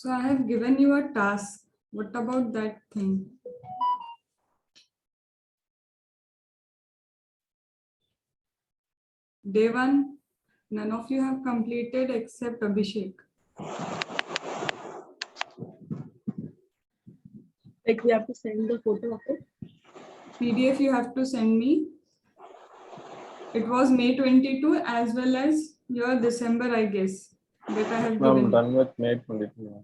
So I have given you a task. What about that thing? Day 1, none of you have completed except Abhishek. Like we have to send the photo of it. PDF you have to send me. It was May 22 as well as your December, I guess, that I have given. I'm done with May 22.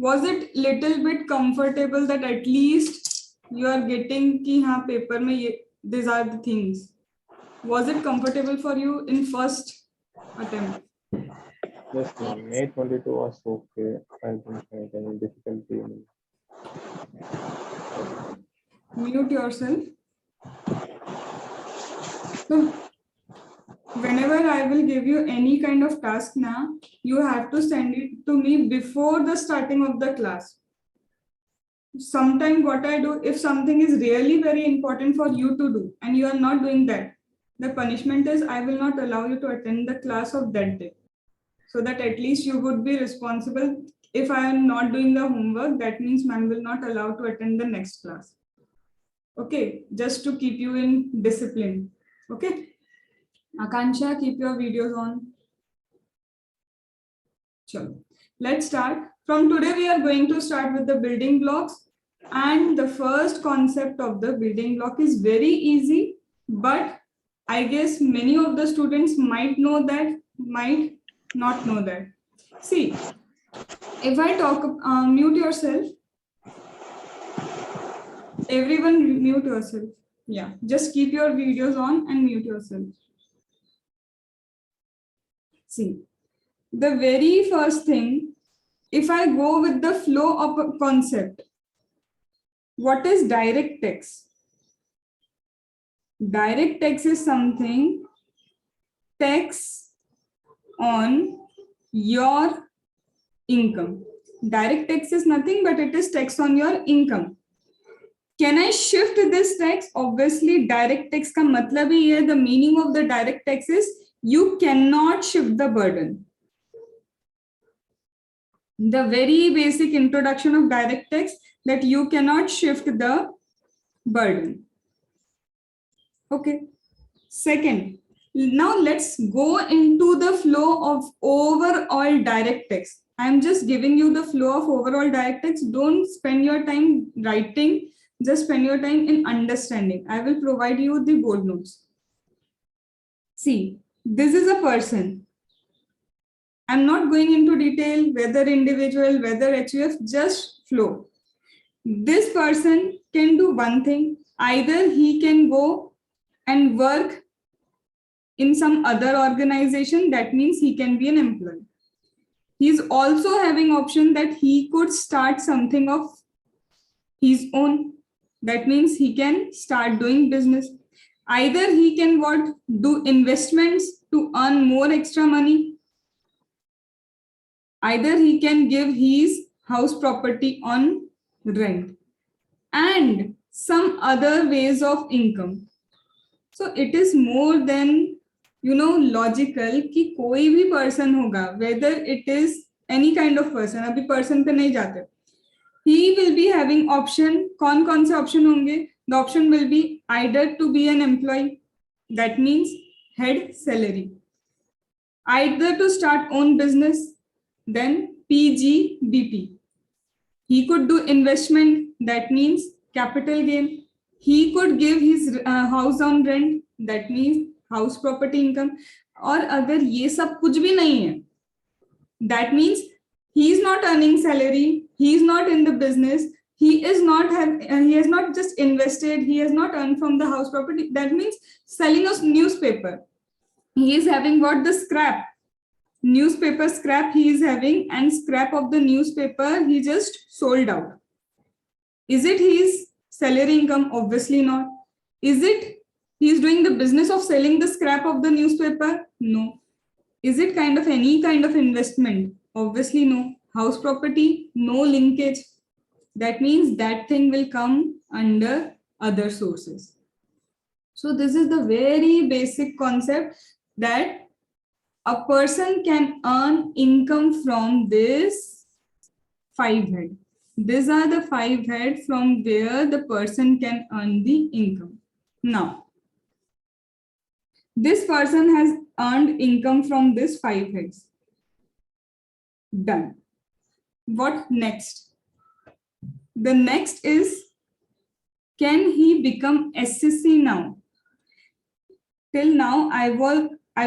Was it little bit comfortable that at least you are getting ki haan, paper mein these are the things? Was it comfortable for you in first attempt? Yes, May 22 was okay. I didn't have any difficulty. Mute yourself. So, whenever I will give you any kind of task now, you have to send it to me before the starting of the class. Sometimes what I do, if something is really very important for you to do and you are not doing that, the punishment is I will not allow you to attend the class of that day. So that at least you would be responsible. If I am not doing the homework, that means ma'am will not allow to attend the next class. Okay, just to keep you in discipline. Okay. Akansha, keep your videos on. Sure. Let's start. From today, we are going to start with the building blocks. And the first concept of the building block is very easy, but I guess many of the students might know that, might not know that. See, if I talk, mute yourself. Everyone mute yourself. Yeah, just keep your videos on and mute yourself. See, the very first thing, if I go with the flow of a concept, what is direct tax? Direct tax is something tax on your income. Direct tax is nothing but it is tax on your income. Can I shift this tax? Obviously, direct tax ka matlab hi hai, the meaning of the direct tax is you cannot shift the burden. The very basic introduction of direct tax that you cannot shift the burden. Okay. Second, now let's go into the flow of overall direct tax. I'm just giving you the flow of overall direct tax. Don't spend your time writing, just spend your time in understanding. I will provide you the board notes. See, this is a person. I'm not going into detail, whether individual, whether HUF, just flow. This person can do one thing. Either he can go and work in some other organization, that means he can be an employee. He's also having option that he could start something of his own. That means he can start doing business. Either he can do investments to earn more extra money. Either he can give his house property on rent and some other ways of income. So it is more than logical कि कोई भी person होगा, whether it is any kind of person, अभी person पे नहीं जाते, he will be having option. कौन से option होंगे? The option will be either to be an employee, that means head salary, either to start own business, then PGBP. He could do investment, that means capital gain. He could give his house on rent, that means house property income. और अगर ये सब कुछ भी नहीं है, that means he is not earning salary, he is not in the business, he has not just invested, he has not earned from the house property. That means selling a newspaper. He is having what? The scrap. Newspaper scrap he is having, and scrap of the newspaper he just sold out. Is it his salary income? Obviously not. Is it he is doing the business of selling the scrap of the newspaper? No. Is it any kind of investment? Obviously no. House property? No linkage. That means that thing will come under other sources. So this is the very basic concept that a person can earn income from this five head. These are the five heads from where the person can earn the income. Now, this person has earned income from these five heads. Done. What next? The next is, can he become SCC now? Till now, I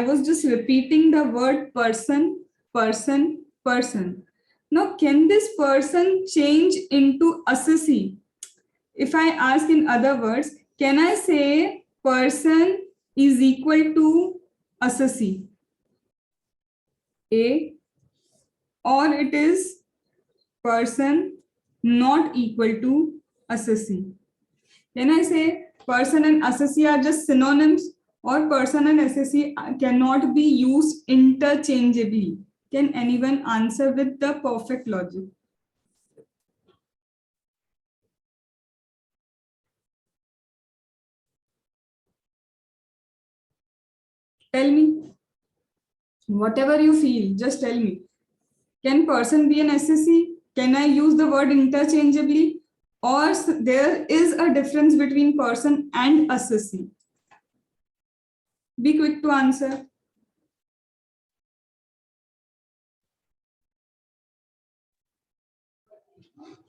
was just repeating the word person, person, person. Now, can this person change into assessee? If I ask in other words, can I say person is equal to assessee? A, or it is person not equal to assessee? Can I say person and assessee are just synonyms, or person and assessee cannot be used interchangeably? Can anyone answer with the perfect logic? Tell me. Whatever you feel, just tell me. Can person be an assessee? Can I use the word interchangeably? Or there is a difference between person and assessee? Be quick to answer.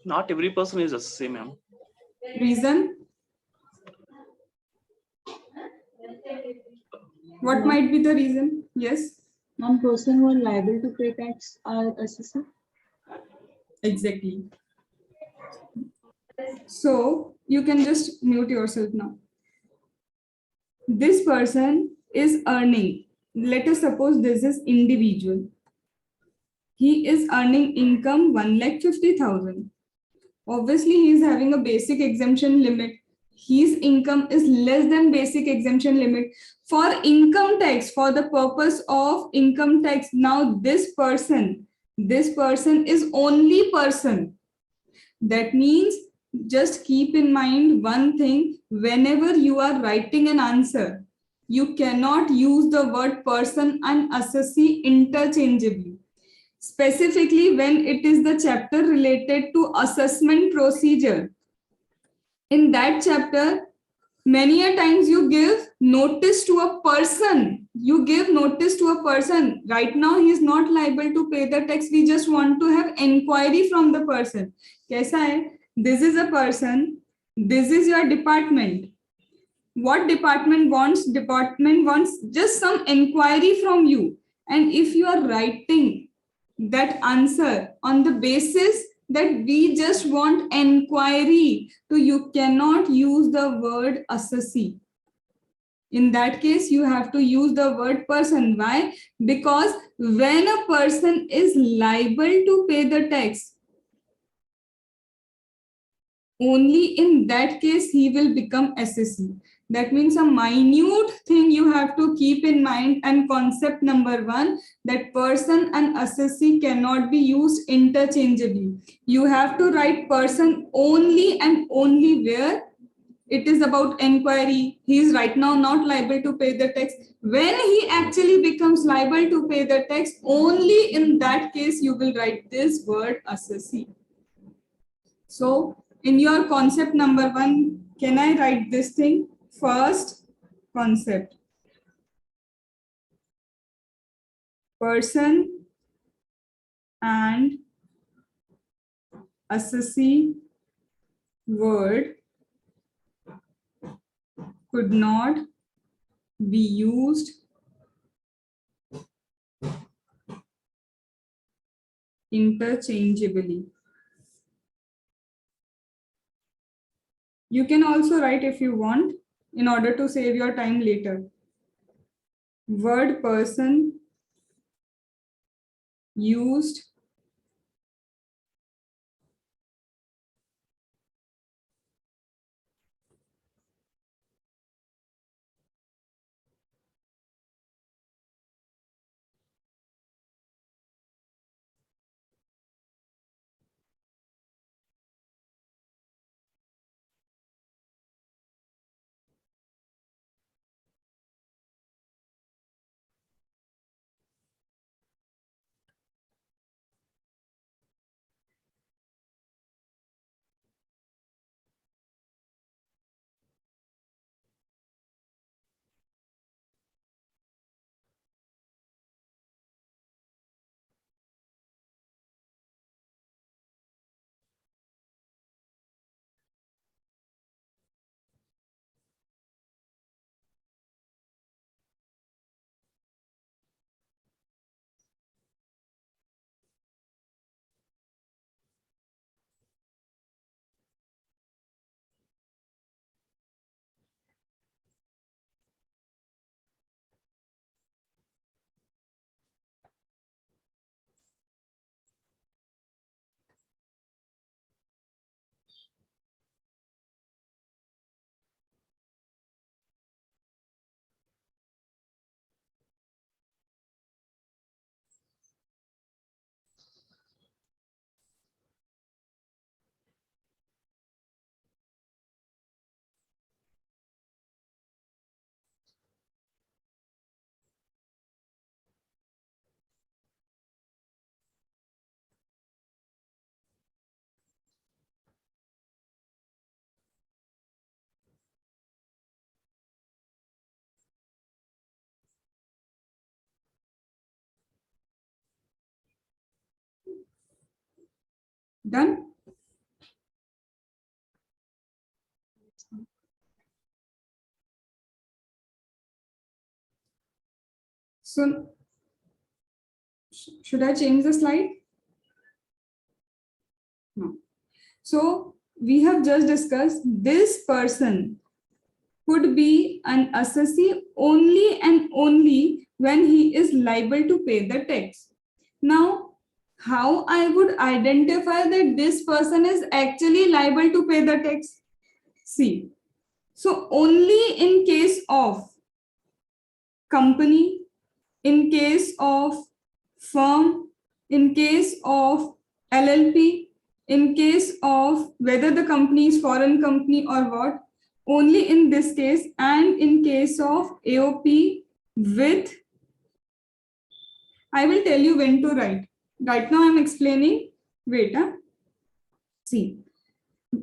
Not every person is the same, ma'am. Reason? What might be the reason? Yes? One person who are liable to pay tax are assessor. Exactly. So you can just mute yourself now. This person is earning. Let us suppose this is individual. He is earning income 1,50,000. Obviously, he is having a basic exemption limit. His income is less than basic exemption limit. For income tax, for the purpose of income tax, now this person is only person. That means, just keep in mind one thing, whenever you are writing an answer, you cannot use the word person and assessee interchangeably. Specifically when it is the chapter related to assessment procedure. In that chapter, many a times you give notice to a person. You give notice to a person. Right now, he is not liable to pay the tax. We just want to have inquiry from the person. Kaisa hai? This is a person. This is your department. What department wants? Department wants just some inquiry from you. And if you are writing that answer on the basis that we just want inquiry, so you cannot use the word assessee. In that case, you have to use the word person. Why? Because when a person is liable to pay the tax, only in that case he will become assessee. That means a minute thing you have to keep in mind, and concept number one, that person and assessee cannot be used interchangeably. You have to write person only and only where it is about inquiry. He is right now not liable to pay the tax. When he actually becomes liable to pay the tax, only in that case you will write this word assessee. So in your concept number one, can I write this thing? First concept. Person and assessee word could not be used interchangeably. You can also write, if you want, in order to save your time later. Word person used Done? So, should I change the slide? No. So, we have just discussed this person could be an assessee only and only when he is liable to pay the tax. Now, how I would identify that this person is actually liable to pay the tax? See, so only in case of company, in case of firm, in case of LLP, in case of whether the company is foreign company or what, only in this case, and in case of AOP with, I will tell you when to write. Right now I'm explaining, wait, see,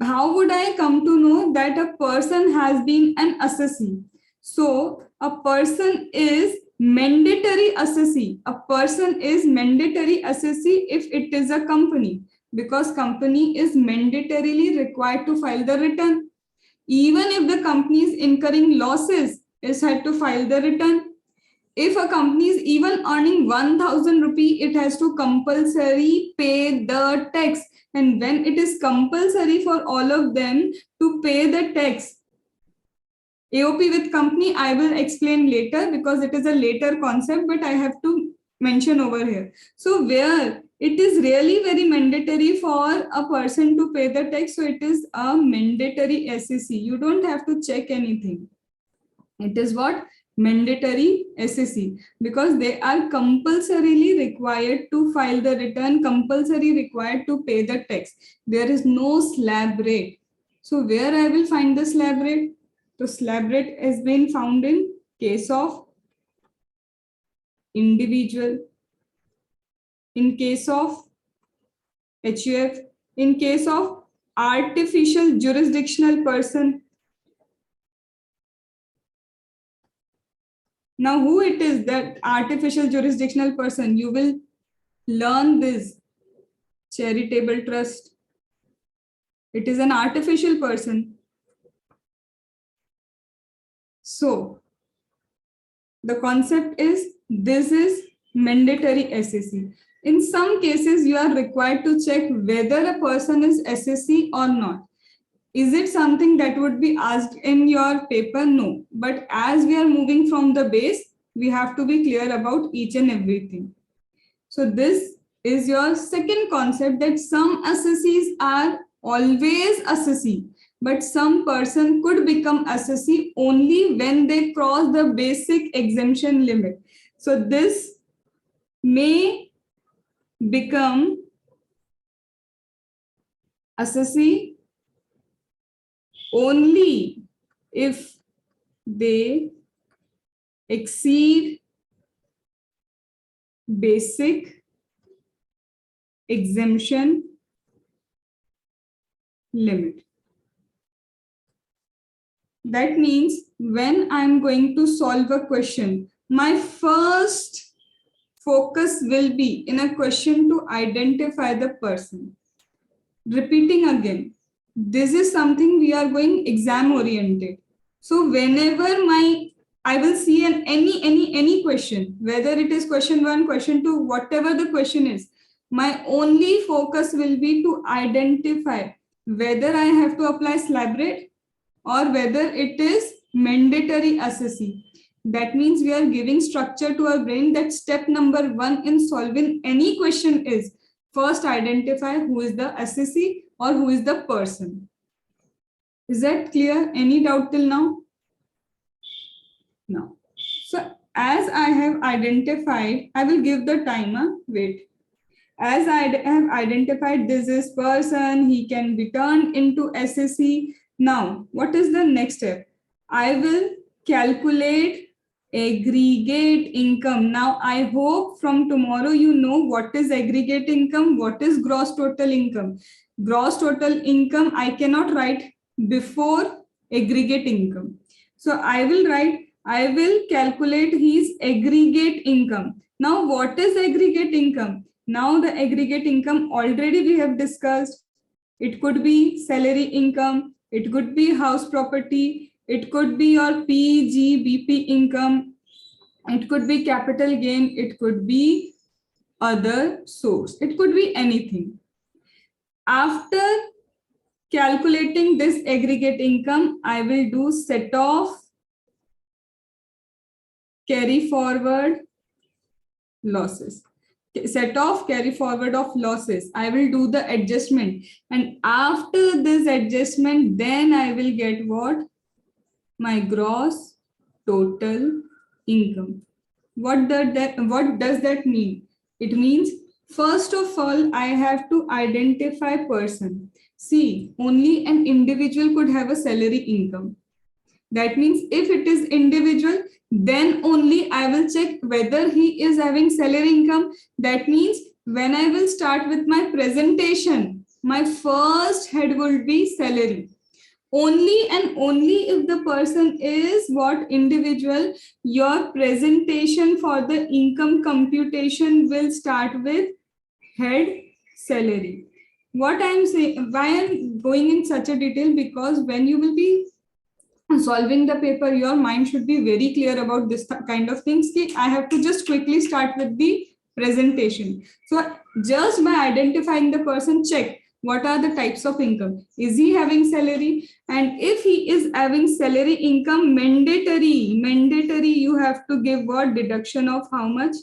how would I come to know that a person has been an assessee? So a person is mandatory assessee. A person is mandatory assessee if it is a company, because company is mandatorily required to file the return. Even if the company is incurring losses, is had to file the return. If a company is even earning 1,000 rupee, it has to compulsory pay the tax. And when it is compulsory for all of them to pay the tax, AOP with company, I will explain later because it is a later concept, but I have to mention over here. So where it is really very mandatory for a person to pay the tax, so it is a mandatory SEC. You don't have to check anything. It is what? Mandatory SEC, because they are compulsorily required to file the return, compulsory required to pay the tax. There is no slab rate. So where I will find the slab rate? The slab rate has been found in case of individual, in case of HUF, in case of artificial jurisdictional person. Now, who it is that artificial jurisdictional person? You will learn this. Charitable trust. It is an artificial person. So, the concept is this is mandatory SSC. In some cases, you are required to check whether a person is SSC or not. Is it something that would be asked in your paper? No. But as we are moving from the base, we have to be clear about each and everything. So this is your second concept, that some assessees are always assessee, but some person could become assessee only when they cross the basic exemption limit. So this may become assessee only if they exceed basic exemption limit. That means when I'm going to solve a question, my first focus will be in a question to identify the person. Repeating again, this is something we are going exam oriented. So whenever I will see any question, whether it is question 1, question 2, whatever the question is, my only focus will be to identify whether I have to apply slab rate or whether it is mandatory assessee. That means we are giving structure to our brain that step number 1 in solving any question is first identify who is the assessee or who is the person. Is that clear? Any doubt till now? No. So as I have identified, I will give the timer. Wait. As I have identified this is person, he can be turned into SSC. Now, what is the next step? I will calculate aggregate income. Now, I hope from tomorrow you know what is aggregate income, what is gross total income. Gross total income I cannot write before aggregate income. So I will calculate his aggregate income. Now, what is aggregate income? Now the aggregate income already we have discussed. It could be salary income, it could be house property, it could be your PGBP income, it could be capital gain, it could be other source, it could be anything. After calculating this aggregate income, I will do set off, carry forward losses. Set off, carry forward of losses. I will do the adjustment. And after this adjustment, then I will get what? My gross total income. What does that mean? It means, first of all, I have to identify person. See, only an individual could have a salary income. That means if it is individual, then only I will check whether he is having salary income. That means when I will start with my presentation, my first head will be salary. Only and only if the person is what individual, your presentation for the income computation will start with head salary. What I am saying, why I am going in such a detail, because when you will be solving the paper, your mind should be very clear about this kind of things. I have to just quickly start with the presentation. So just by identifying the person, check what are the types of income. Is he having salary? And if he is having salary income, mandatory, you have to give what? Deduction of how much?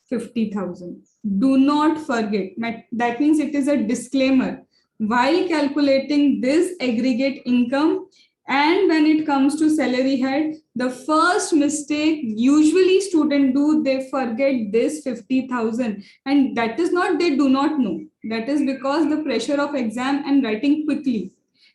50,000. Do not forget. That means it is a disclaimer. While calculating this aggregate income, and when it comes to salary head, the first mistake usually students do, they forget this 50,000. And that is not they do not know. That is because the pressure of exam and writing quickly.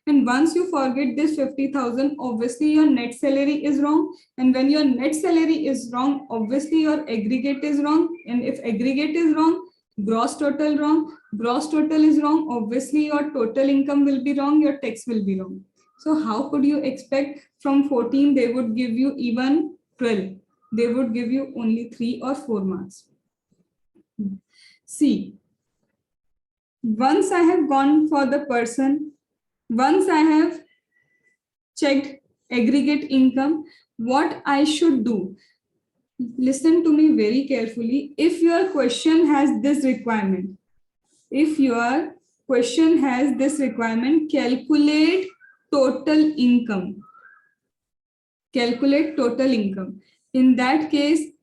And once you forget this 50,000, obviously your net salary is wrong. And when your net salary is wrong, obviously your aggregate is wrong. And if aggregate is wrong, gross total wrong. Gross total is wrong, obviously your total income will be wrong, your tax will be wrong. So how could you expect from 14 they would give you even 12? They would give you only 3 or 4 marks. See, once I have gone for the person, once I have checked aggregate income, what I should do? Listen to me very carefully. If your question has this requirement, calculate total income. Calculate total income. In that case,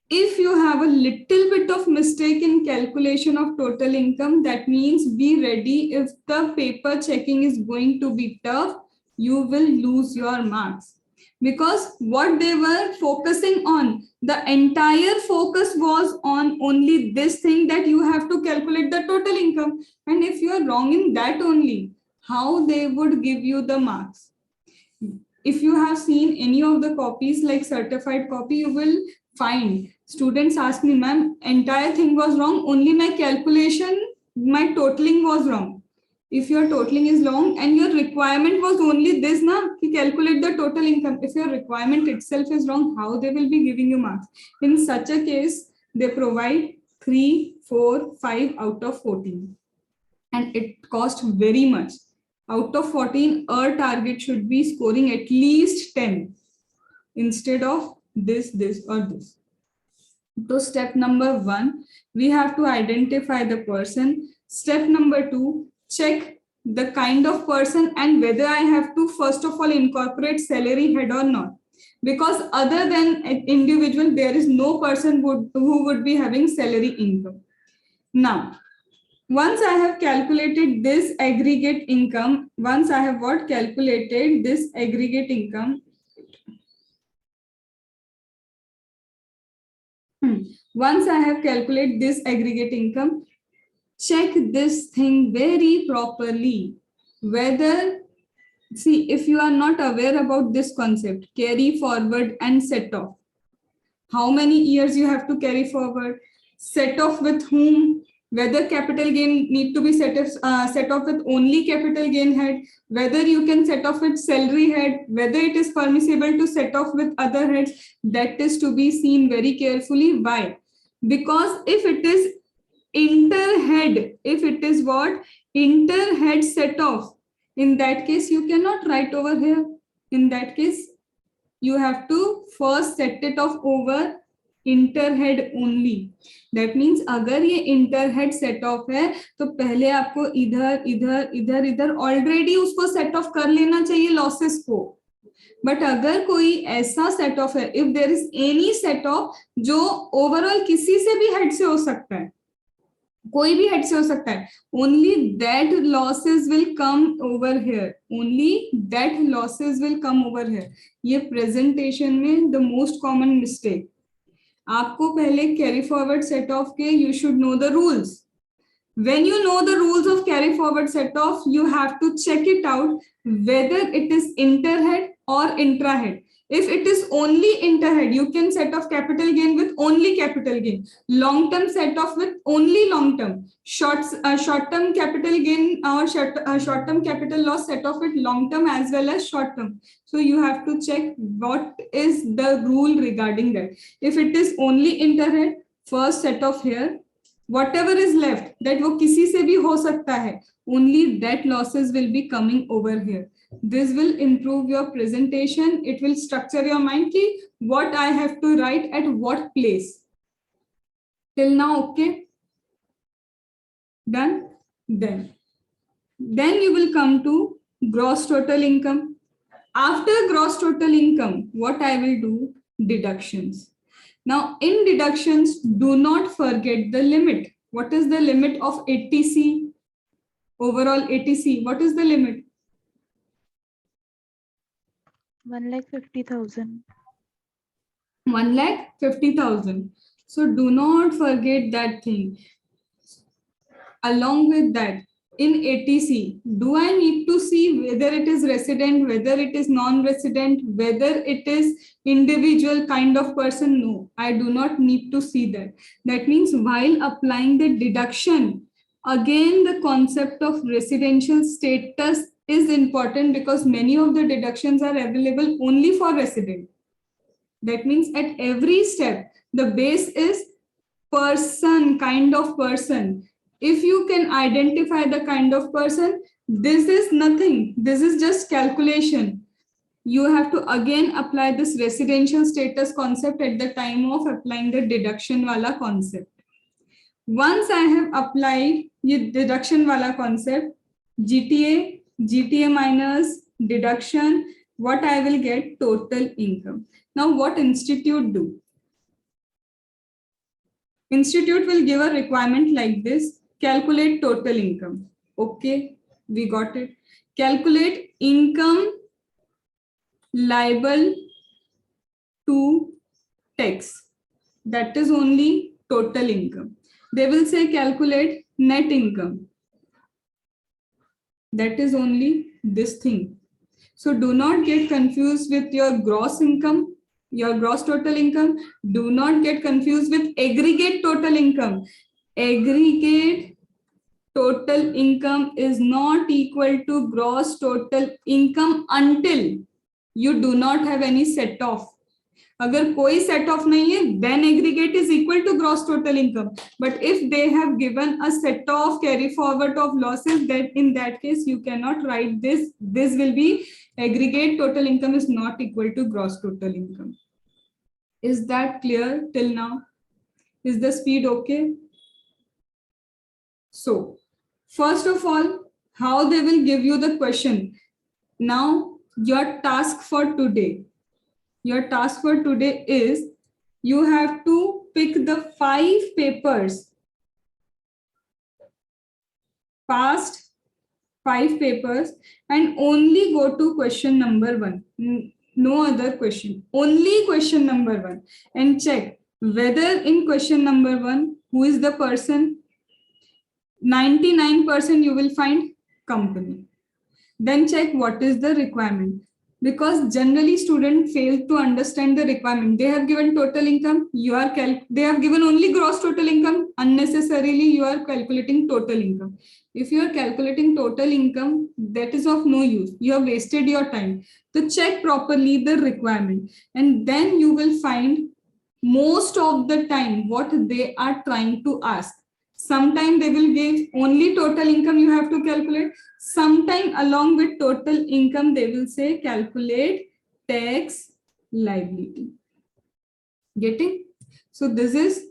if you have a little bit of mistake in calculation of total income, that means be ready. If the paper checking is going to be tough, you will lose your marks. Because what they were focusing on, the entire focus was on only this thing, that you have to calculate the total income. And if you are wrong in that only, how they would give you the marks? If you have seen any of the copies like certified copy, you will find students ask me, ma'am, entire thing was wrong, only my calculation, my totaling was wrong. If your totaling is wrong and your requirement was only this, to calculate the total income. If your requirement itself is wrong, how they will be giving you marks? In such a case, they provide 3, 4, 5 out of 14. And it costs very much. Out of 14, our target should be scoring at least 10 instead of this, or this. So step number 1, we have to identify the person. Step number 2, check the kind of person and whether I have to first of all incorporate salary head or not. Because other than an individual, there is no person who would be having salary income. Now, once I have calculated this aggregate income, once I have calculated this aggregate income, once I have calculated this aggregate income, check this thing very properly. Whether, see, if you are not aware about this concept, carry forward and set off. How many years you have to carry forward? Set off with whom? Whether capital gain need to be set off with only capital gain head, whether you can set off with salary head, whether it is permissible to set off with other heads, that is to be seen very carefully. Why? Because if it is interhead, if it is what? Interhead set off, in that case, you cannot write over here. In that case, you have to first set it off over inter head only. That means अगर ये इंटरहेड set of है तो पहले आपको इधर इधर इधर इधर ऑलरेडी उसको सेट ऑफ कर लेना चाहिए लॉसेस को. बट अगर कोई ऐसा सेट ऑफ है, if there is any set of जो ओवरऑल किसी से भी हेड से हो सकता है, कोई भी हेड से हो सकता है, only that losses will come over here, only that losses will come over here. ये प्रेजेंटेशन में द मोस्ट कॉमन मिस्टेक. आपको पहले कैरी फॉरवर्ड सेट ऑफ के you should know the rules. When you know the rules of carry forward set off, you have to check it out whether it is interhead or intrahead. If it is only interhead, you can set off capital gain with only capital gain. Long term set off with only long term. Short term capital gain or short term capital loss set off with long term as well as short term. So you have to check what is the rule regarding that. If it is only interhead, first set off here. Whatever is left, that वो किसी से भी हो सकता है, only that losses will be coming over here. This will improve your presentation. It will structure your mind ki what I have to write at what place. Till now, okay? Done? Then you will come to gross total income. After gross total income, what I will do? Deductions. Now, in deductions, do not forget the limit. What is the limit of ATC? Overall ATC, what is the limit? 1,50,000. 1,50,000. So do not forget that thing. Along with that, in ATC, do I need to see whether it is resident, whether it is non-resident, whether it is individual kind of person? No, I do not need to see that. That means while applying the deduction, again, the concept of residential status is important because many of the deductions are available only for resident. That means at every step, the base is person, kind of person. If you can identify the kind of person, this is nothing. This is just calculation. You have to again apply this residential status concept at the time of applying the deduction wala concept. Once I have applied the deduction wala concept, GTA minus deduction, what I will get? Total income. Now what institute do? Institute will give a requirement like this. Calculate total income. Okay, we got it. Calculate income liable to tax. That is only total income. They will say calculate net income. That is only this thing. So do not get confused with your gross income, your gross total income. Do not get confused with aggregate total income. Aggregate total income is not equal to gross total income until you do not have any set off. अगर कोई set off नहीं है, then aggregate is equal to gross total income. But if they have given a set off carry forward of losses, that in that case you cannot write this. This will be aggregate total income is not equal to gross total income. Is that clear till now? Is the speed okay? So, first of all, how they will give you the question. Now, your task for today is you have to pick the 5 papers, past 5 papers, and only go to question number 1. No other question, only question number 1, and check whether in question number 1, who is the person. 99% you will find company. Then check what is the requirement, because generally students fail to understand the requirement. They have given total income, they have given only gross total income. Unnecessarily you are calculating total income. If you are calculating total income, that is of no use. You have wasted your time. So check properly the requirement, and then you will find most of the time what they are trying to ask. Sometime they will give only total income you have to calculate. Sometime along with total income, they will say calculate tax liability. Getting? So this is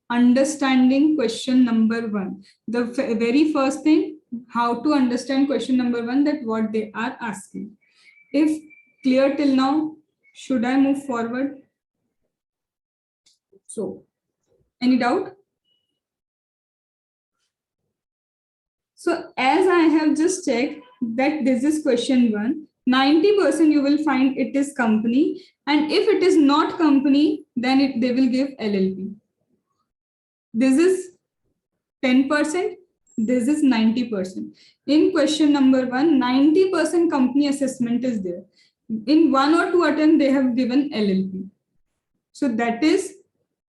understanding question number 1. The very first thing, how to understand question number 1, that what they are asking. If clear till now, should I move forward? So, any doubt? So as I have just checked that this is question 1, 90% you will find it is company, and if it is not company, then they will give LLP. This is 10%, this is 90%. In question number 1, 90% company assessment is there. In 1 or 2 attempts, they have given LLP. So that is,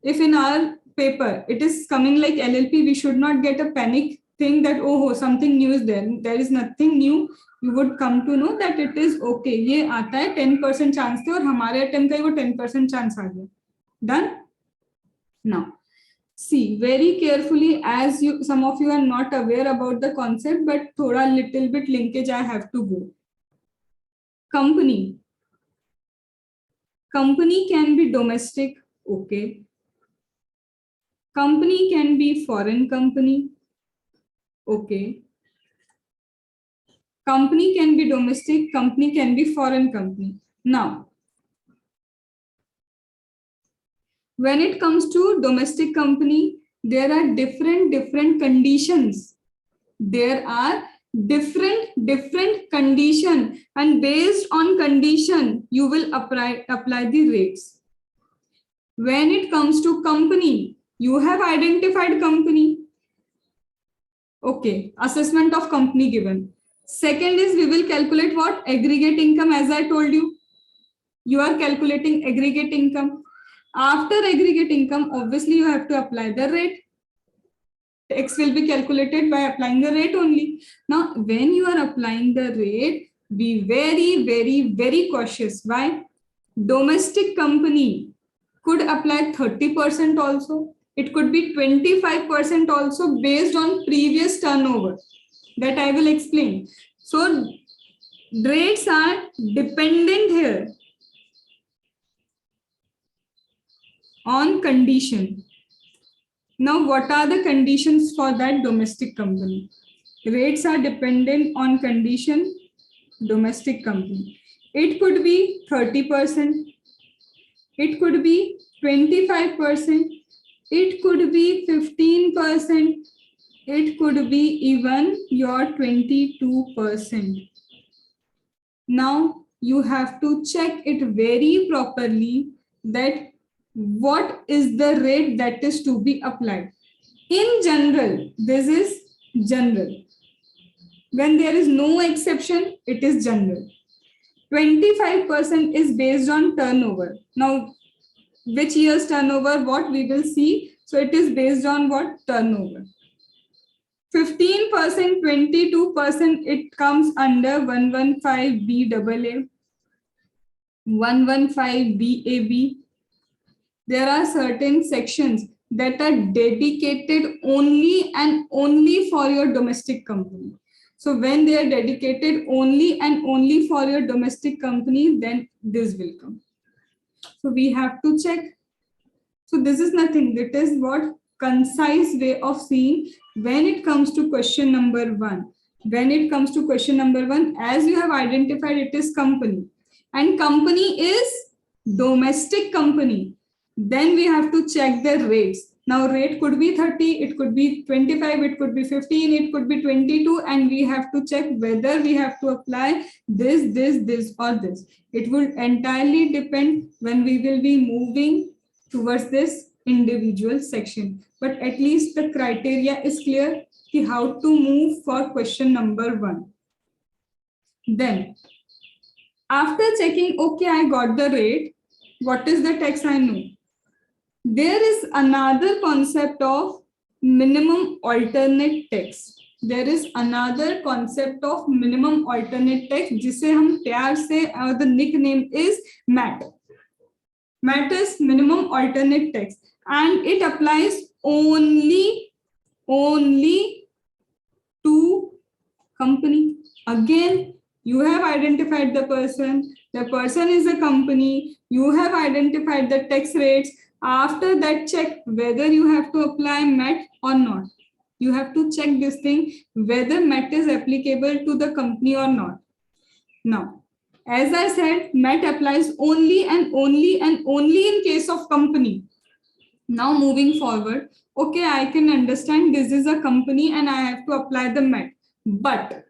if in our paper it is coming like LLP, we should not get a panic thing that oh something new is there. There is nothing new. You would come to know that it is okay. ये आता है 10% chance थे और हमारे attempt का ही वो 10% chance आ गया. Done? Now, see very carefully, as you some of you are not aware about the concept, but thoda little bit linkage I have to go. Company can be domestic, okay. Company can be foreign company, okay. Company can be domestic, company can be foreign company. Now, when it comes to domestic company, there are different conditions. There are different condition, and based on condition, you will apply the rates. When it comes to company, you have identified company. Okay, assessment of company given. Second is we will calculate what? Aggregate income, as I told you. You are calculating aggregate income. After aggregate income, obviously you have to apply the rate. X will be calculated by applying the rate only. Now, when you are applying the rate, be very cautious. Why? Domestic company could apply 30% also. It could be 25% also based on previous turnover. That I will explain. So, rates are dependent here on condition. Now, what are the conditions for that domestic company? Rates are dependent on condition, domestic company. It could be 30%. It could be 25%. It could be 15%. It could be even your 22%. Now, you have to check it very properly that what is the rate that is to be applied. In general, this is general. When there is no exception, it is general. 25% is based on turnover. Now, which year's turnover, what we will see. So it is based on what? Turnover. 15%, 22%, it comes under 115 BAA, 115 BAB. There are certain sections that are dedicated only and only for your domestic company. So when they are dedicated only and only for your domestic company, then this will come. So we have to check. So this is nothing. That is what concise way of seeing when it comes to question number 1. When it comes to question number 1, as you have identified, it is company. And company is domestic company. Then we have to check the rates. Now rate could be 30, it could be 25, it could be 15, it could be 22, and we have to check whether we have to apply this or this. It will entirely depend when we will be moving towards this individual section. But at least the criteria is clear how to move for question number 1. Then after checking, okay, I got the rate, what is the tax I know? There is another concept of minimum alternate tax. There is another concept of minimum alternate tax, जिसे हम प्यार से, the nickname is MAT. MAT is minimum alternate tax, and it applies only only to company. Again, you have identified the person is a company, you have identified the tax rates. After that, check whether you have to apply MAT or not. You have to check this thing whether MAT is applicable to the company or not. Now, as I said, MAT applies only and only and only in case of company. Now moving forward, okay, I can understand this is a company and I have to apply the MAT. But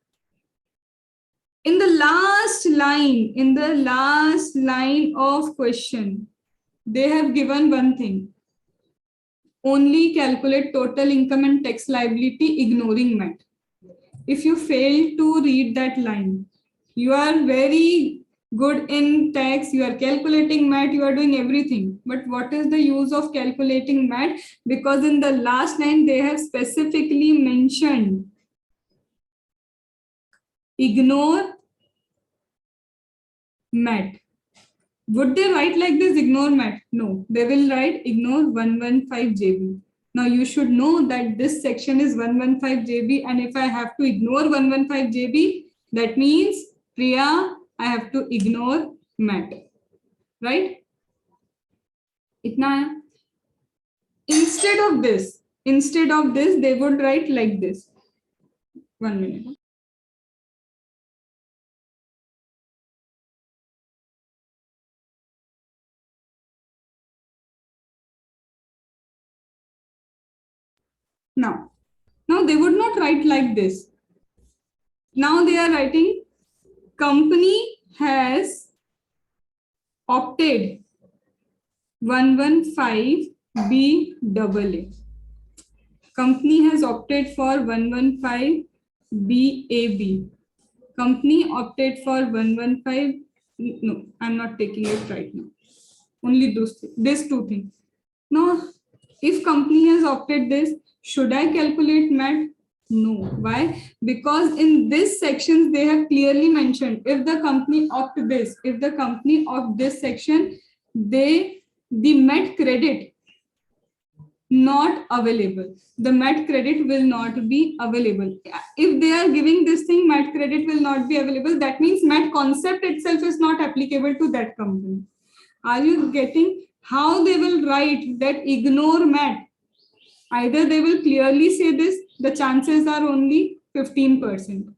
in the last line of question, they have given one thing. Only calculate total income and tax liability ignoring MAT. If you fail to read that line, you are very good in tax, you are calculating MAT, you are doing everything. But what is the use of calculating MAT? Because in the last line, they have specifically mentioned ignore MAT. Would they write like this, ignore MAT? No, they will write ignore 115 JB. Now you should know that this section is 115 JB, and if I have to ignore 115 JB, that means Priya, I have to ignore MAT, right? Itna hai. Instead of this, they would write like this. 1 minute. Now they would not write like this. Now they are writing company has opted 115 BAA. Company has opted for 115 BAB. Company opted for 115. No, I'm not taking it right now. Only these two things. Now, if company has opted this, should I calculate MAT? No. Why? Because in this sections they have clearly mentioned if the company opt this, if the company opt this section, the MAT credit not available. The MAT credit will not be available. If they are giving this thing, MAT credit will not be available. That means MAT concept itself is not applicable to that company. Are you getting how they will write that ignore MAT? Either they will clearly say this, the chances are only 15%.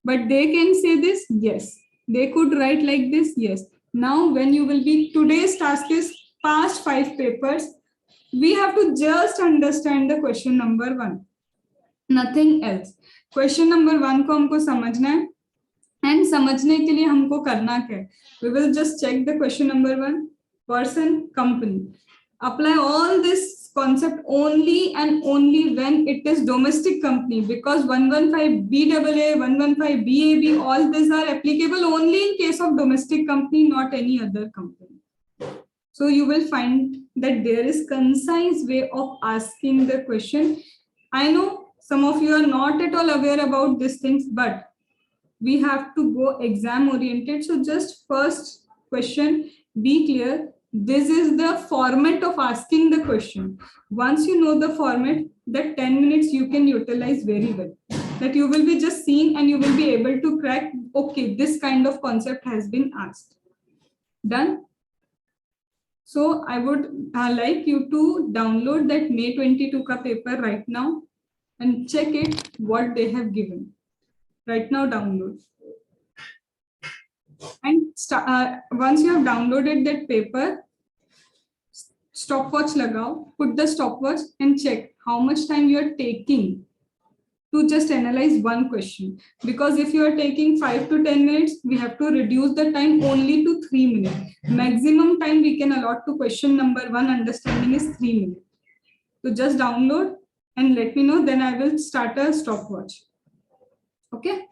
But they can say this, yes. They could write like this, yes. Now, when you will be, today's task is past 5 papers. We have to just understand the question number 1. Nothing else. Question number 1 को हमको समझना है. And समझने के लिए हमको करना क्या है? We will just check the question number 1. Person, company. Apply all this concept only and only when it is domestic company, because 115 BAA, 115 BAB, all these are applicable only in case of domestic company, not any other company. So you will find that there is concise way of asking the question. I know some of you are not at all aware about these things, but we have to go exam oriented. So just first question, be clear. This is the format of asking the question. Once you know the format, that 10 minutes you can utilize very well. That you will be just seeing and you will be able to crack, okay, this kind of concept has been asked. Done? So I would like you to download that May 22 ka paper right now and check it what they have given. Right now download. And once you have downloaded that paper, stopwatch lagao, put the stopwatch and check how much time you are taking to just analyze one question. Because if you are taking 5 to 10 minutes, we have to reduce the time only to 3 minutes. Maximum time we can allot to question number 1 understanding is 3 minutes. So just download and let me know, then I will start a stopwatch. Okay.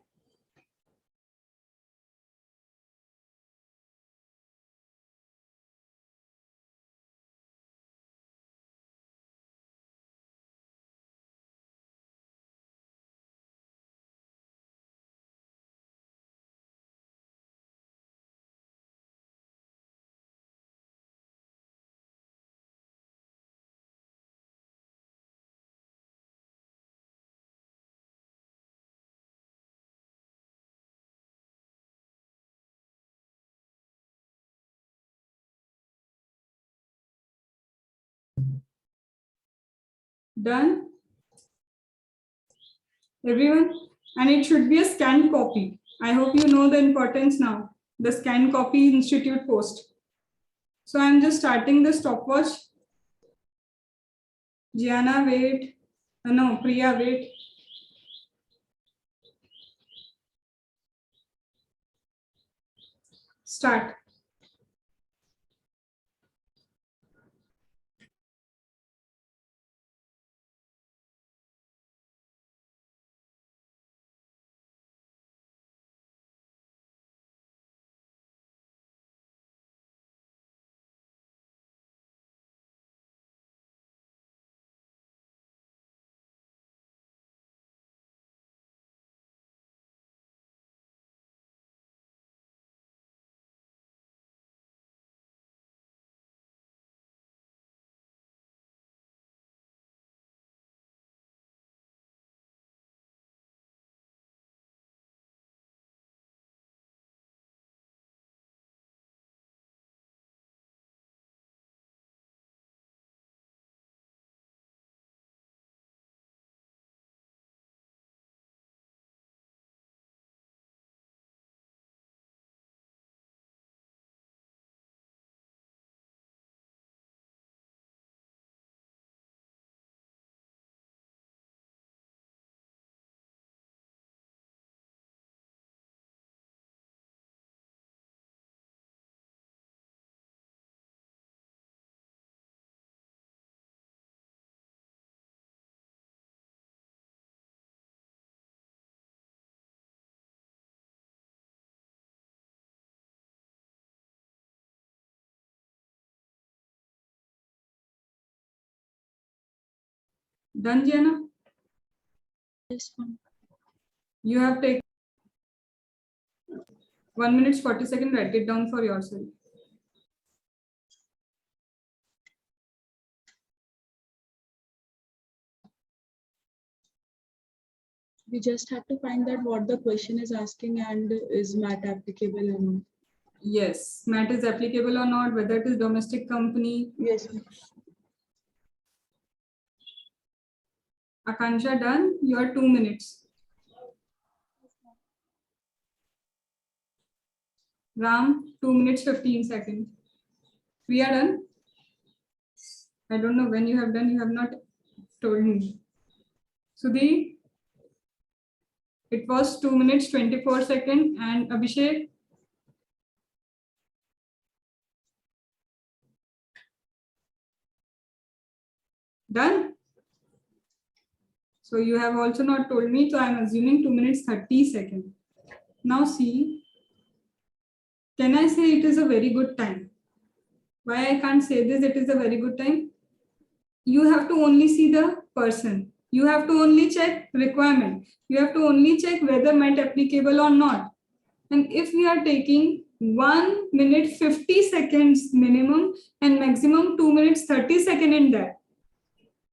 Done? Everyone? And it should be a scanned copy. I hope you know the importance now. The scanned copy institute post. So I'm just starting the stopwatch. Gianna, wait. No, Priya, wait. Start. Done, Gianna? Yes, ma'am. You have taken 1 minute 40 seconds. Write it down for yourself. We just have to find that what the question is asking and is math applicable or not. Yes, MAT is applicable or not, whether it is domestic company. Yes, ma'am. Akansha, done? You are 2 minutes. Ram, 2 minutes 15 seconds. We are done. I don't know when you have done, you have not told me. Sudhi, it was 2 minutes 24 seconds. And Abhishek, done? So you have also not told me, so I'm assuming 2 minutes 30 seconds. Now see, can I say it is a very good time? Why I can't say this, it is a very good time? You have to only see the person. You have to only check requirement. You have to only check whether MET applicable or not. And if we are taking 1 minute 50 seconds minimum and maximum 2 minutes 30 seconds in that,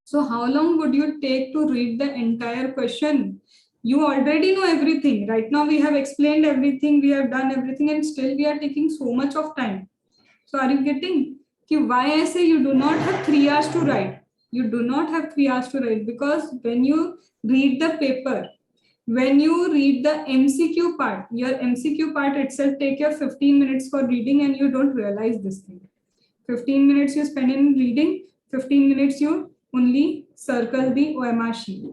so how long would you take to read the entire question? You already know everything. Right now we have explained everything, we have done everything, and still we are taking so much of time. So are you getting why I say you do not have 3 hours to write? You do not have 3 hours to write, because when you read the paper, when you read the MCQ part, your MCQ part itself take your 15 minutes for reading, and you don't realize this thing. 15 minutes you spend in reading, 15 minutes you only circle the OMR sheet.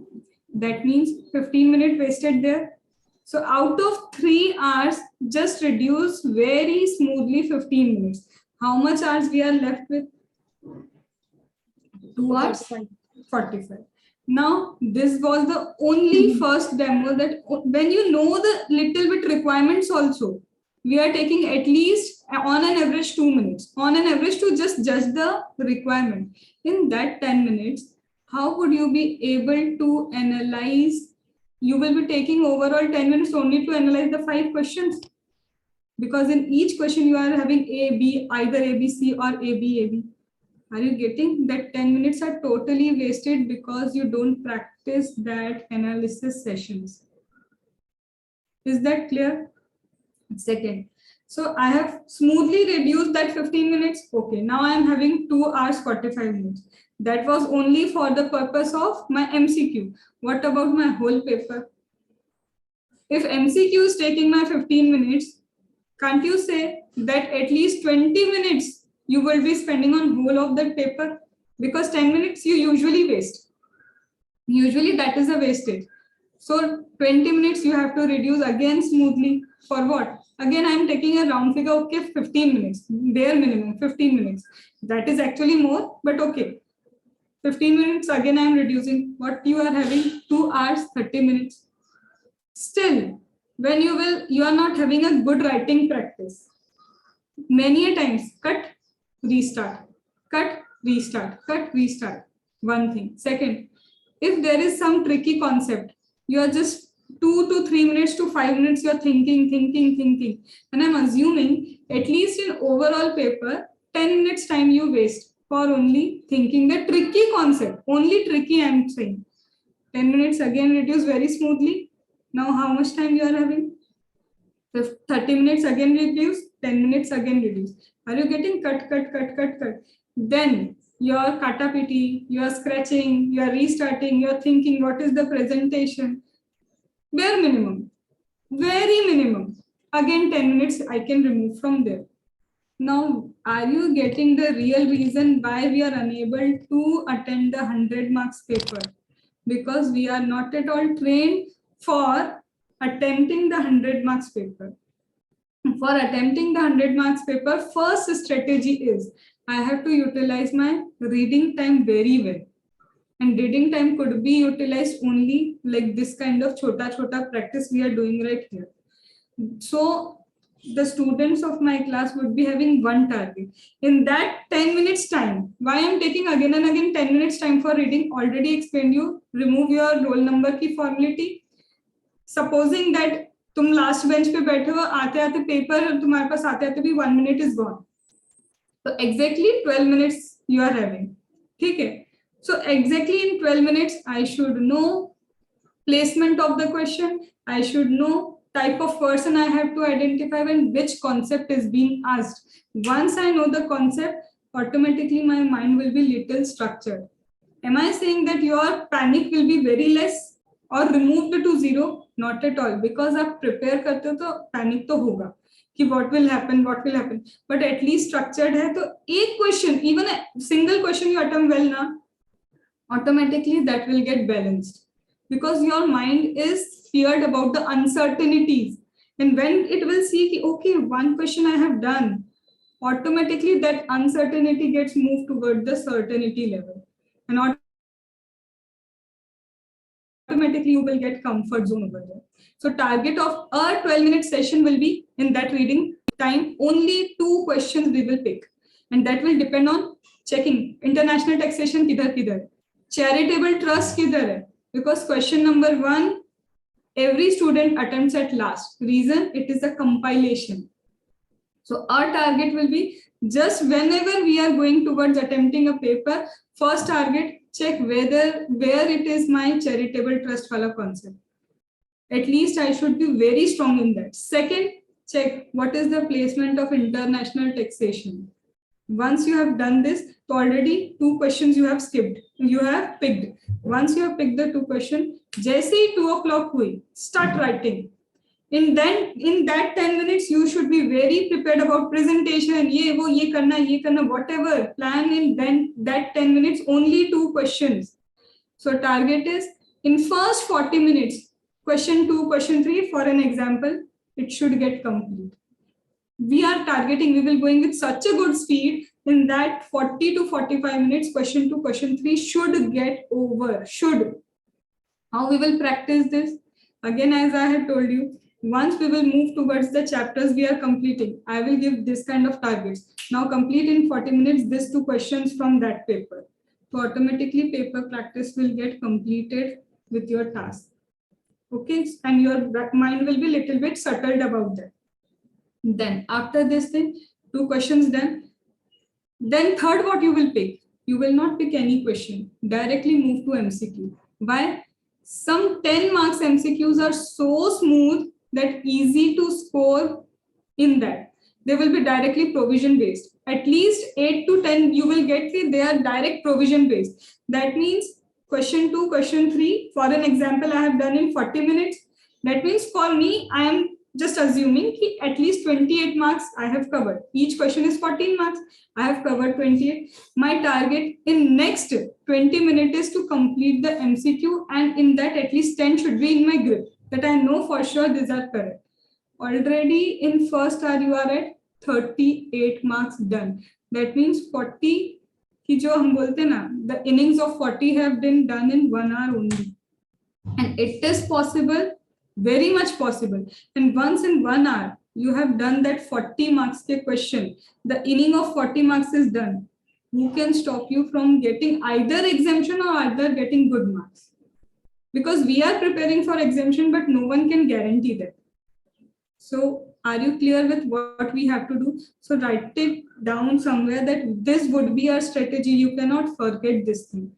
That means 15 minutes wasted there. So out of 3 hours, just reduce very smoothly 15 minutes. How much hours we are left with? 2 hours? 45. Now, this was the only first demo that when you know the little bit requirements also, we are taking at least on an average 2 minutes, on an average to just judge the requirement. In that 10 minutes, how would you be able to analyze? You will be taking overall 10 minutes only to analyze the 5 questions. Because in each question you are having A, B, either A, B, C or A, B, A, B. Are you getting that 10 minutes are totally wasted because you don't practice that analysis sessions? Is that clear? Second, so I have smoothly reduced that 15 minutes. Okay, now I am having 2 hours 45 minutes. That was only for the purpose of my MCQ. What about my whole paper? If MCQ is taking my 15 minutes, can't you say that at least 20 minutes you will be spending on whole of that paper? Because 10 minutes you usually waste. Usually that is a wastage. So 20 minutes you have to reduce again smoothly. For what? Again, I am taking a round figure, okay, 15 minutes, bare minimum, 15 minutes. That is actually more, but okay. 15 minutes, again I am reducing. What you are having? 2 hours, 30 minutes. Still, when you are not having a good writing practice. Many a times, cut, restart, cut, restart, cut, restart. One thing. Second, if there is some tricky concept, you are just 2 to 3 minutes to 5 minutes, you are thinking. And I'm assuming at least in overall paper, 10 minutes time you waste for only thinking the tricky concept. Only tricky I'm saying. 10 minutes again reduce very smoothly. Now how much time you are having? 30 minutes again reduce, 10 minutes again reduce. Are you getting cut? Then you're katapiti, you're scratching, you're restarting, you're thinking what is the presentation. Bare minimum, very minimum. Again 10 minutes I can remove from there. Now, are you getting the real reason why we are unable to attend the 100 marks paper? Because we are not at all trained for attempting the 100 marks paper. For attempting the 100 marks paper, first strategy is I have to utilize my reading time very well. And reading time could be utilized only like this kind of chota practice we are doing right here. So the students of my class would be having one target. In that 10 minutes time, why I'm taking again and again 10 minutes time for reading, already explained you, remove your roll number की formality. Supposing that तुम last bench पे बैठे हो, आते आते paper तुम्हारे पास आते आते भी 1 minute is gone. So exactly 12 minutes you are having. ठीक है. So exactly in 12 minutes I should know placement of the question. I should know type of person I have to identify and which concept is being asked. Once I know the concept, automatically my mind will be little structured. Am I saying that your panic will be very less or removed to zero? Not at all, because आप prepare करते हो तो panic तो होगा कि what will happen, but at least structured है तो एक question, even a single question you attempt well ना, automatically that will get balanced because your mind is feared about the uncertainties, and when it will see कि okay, one question I have done, automatically that uncertainty gets moved toward the certainty level, and automatically you will get comfort zone over there. So target of a 12-minute session will be in that reading time, only 2 questions we will pick, and that will depend on checking international taxation kidhar, charitable trust kidhar hai, because question number 1 every student attempts at last. Reason, it is a compilation. So our target will be just whenever we are going towards attempting a paper, first target, check where it is my charitable trust wala concept. At least I should be very strong in that. Second, check what is the placement of international taxation. Once you have done this, so already 2 questions you have skipped, you have picked. Once you have picked the 2 questions, jaise hi 2 o'clock hui, start writing. In that 10 minutes, you should be very prepared about presentation, ye karna, whatever. Plan in then that 10 minutes, only 2 questions. So target is in first 40 minutes, question 2, question 3, for an example, it should get complete. We are targeting, we will going with such a good speed in that 40 to 45 minutes, question 2, question 3 should get over, should. How we will practice this? Again, as I have told you, once we will move towards the chapters we are completing, I will give this kind of targets. Now complete in 40 minutes these 2 questions from that paper. So automatically paper practice will get completed with your task. Okay, and your mind will be little bit settled about that. Then after this thing, 2 questions done. Then third, what you will pick? You will not pick any question. Directly move to MCQ. Why? Some 10 marks MCQs are so smooth that easy to score in that. They will be directly provision based. At least 8 to 10 you will get they are direct provision based. That means question 2, question 3, for an example, I have done in 40 minutes. That means for me, I am just assuming that at least 28 marks I have covered. Each question is 14 marks. I have covered 28. My target in next 20 minutes is to complete the MCQ, and in that at least 10 should be in my grip, that I know for sure these are correct. Already in first hour you are at 38 marks done. That means 40 ki jo hum bolte na, the innings of 40 have been done in 1 hour only. And it is possible, very much possible. And once in 1 hour, you have done that 40 marks ke question, the inning of 40 marks is done. Who can stop you from getting either exemption or either getting good marks? Because we are preparing for exemption, but no one can guarantee that. So are you clear with what we have to do? So write it down somewhere that this would be our strategy. You cannot forget this thing.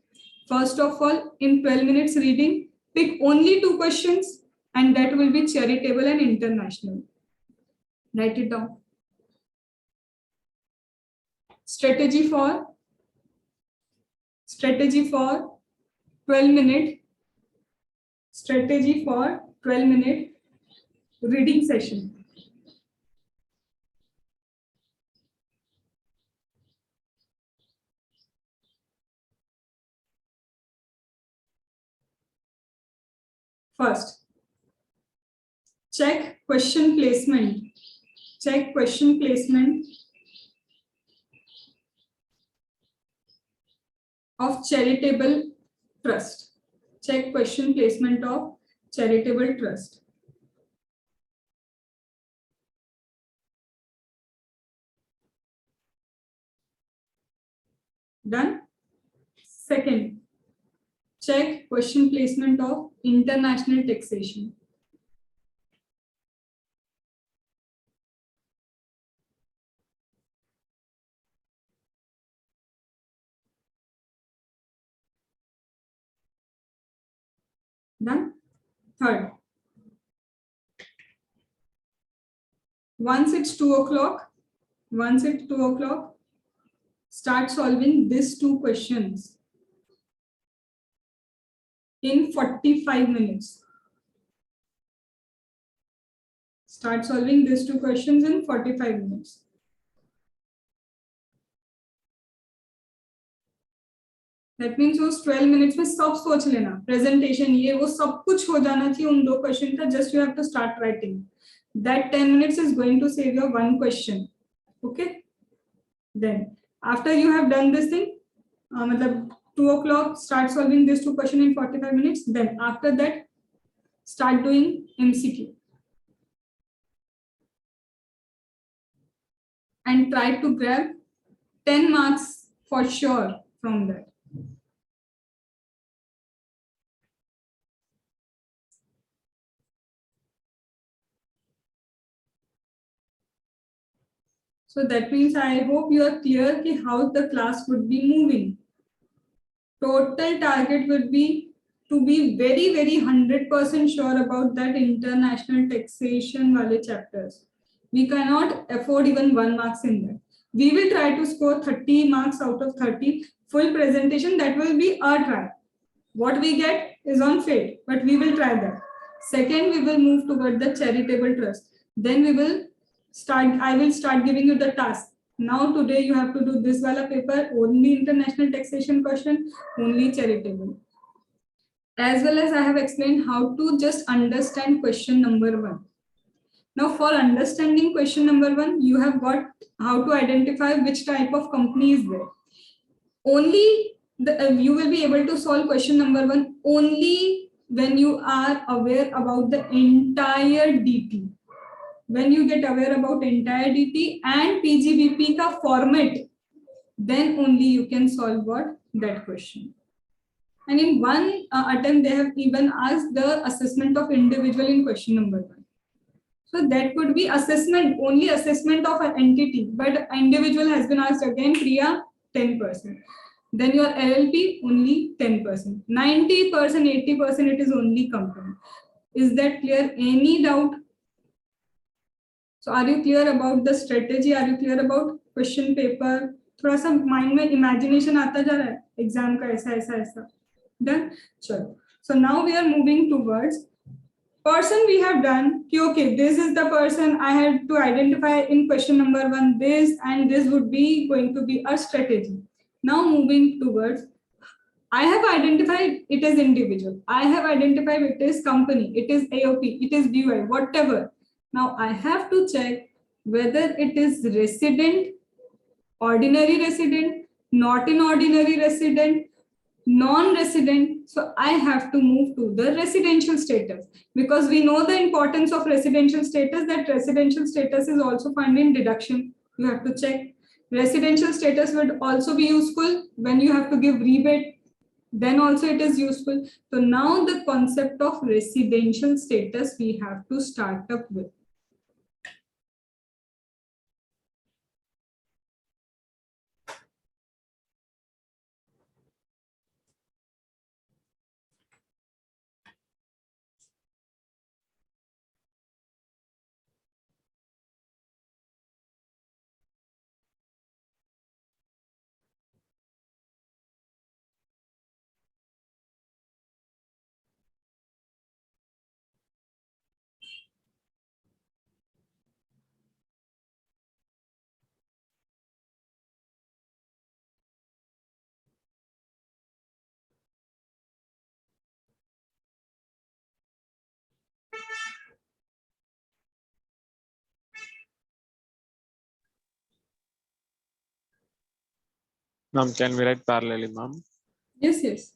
First of all, in 12 minutes reading, pick only 2 questions, and that will be charitable and international. Write it down. Strategy for 12 minute. Strategy for 12-minute reading session. First, check question placement. Check question placement of charitable trust. Check question placement of charitable trust. Done. Second, check question placement of international taxation. Done. Third, once it's 2 o'clock, start solving these 2 questions in 45 minutes. Start solving these 2 questions in 45 minutes. That means उस 12 minutes में सब सोच लेना, presentation ये वो सब कुछ हो जाना चाहिए उन 2 question का. Just you have to start writing. That 10 minutes is going to save your 1 question. Okay. Then after you have done this thing, मतलब 2 o'clock, start solving this 2 question in 45 minutes. Then after that, start doing MCQ. And try to grab 10 marks for sure from that. So that means I hope you are clear ki how the class would be moving. Total target would be to be very, very 100% sure about that international taxation wale chapters. We cannot afford even 1 marks in that. We will try to score 30 marks out of 30. Full presentation, that will be our try. What we get is on fate, but we will try that. Second, we will move toward the charitable trust. Then we will start, I will start giving you the task. Now today you have to do this wala paper, only international taxation question, only charitable. As well as I have explained how to just understand question number 1. Now for understanding question number 1, you have got how to identify which type of company is there. Only you will be able to solve question number 1 only when you are aware about the entire DT. When you get aware about entire DT and PGBP ka format, then only you can solve what? That question. And in one attempt, they have even asked the assessment of individual in question number 1. So that could be assessment, only assessment of an entity, but individual has been asked again, Priya, 10%. Then your LLP, only 10%. 90%, 80%, it is only company. Is that clear? Any doubt? So are you clear about the strategy? Are you clear about question paper? थोड़ा सा mind में imagination आता जा रहा है exam का ऐसा ऐसा ऐसा डन चलो so now we are moving towards person we have done कि okay this is the person I had to identify in question number 1 this and this would be going to be a strategy. Now moving towards I have identified it as individual, I have identified it is company, it is AOP, it is BY, whatever. Now I have to check whether it is resident, ordinary resident, not an ordinary resident, non-resident. So I have to move to the residential status because we know the importance of residential status, that residential status is also found in deduction. You have to check. Residential status would also be useful when you have to give rebate. Then also it is useful. So now the concept of residential status we have to start up with. Ma'am, can we write parallelly, ma'am? Yes, yes.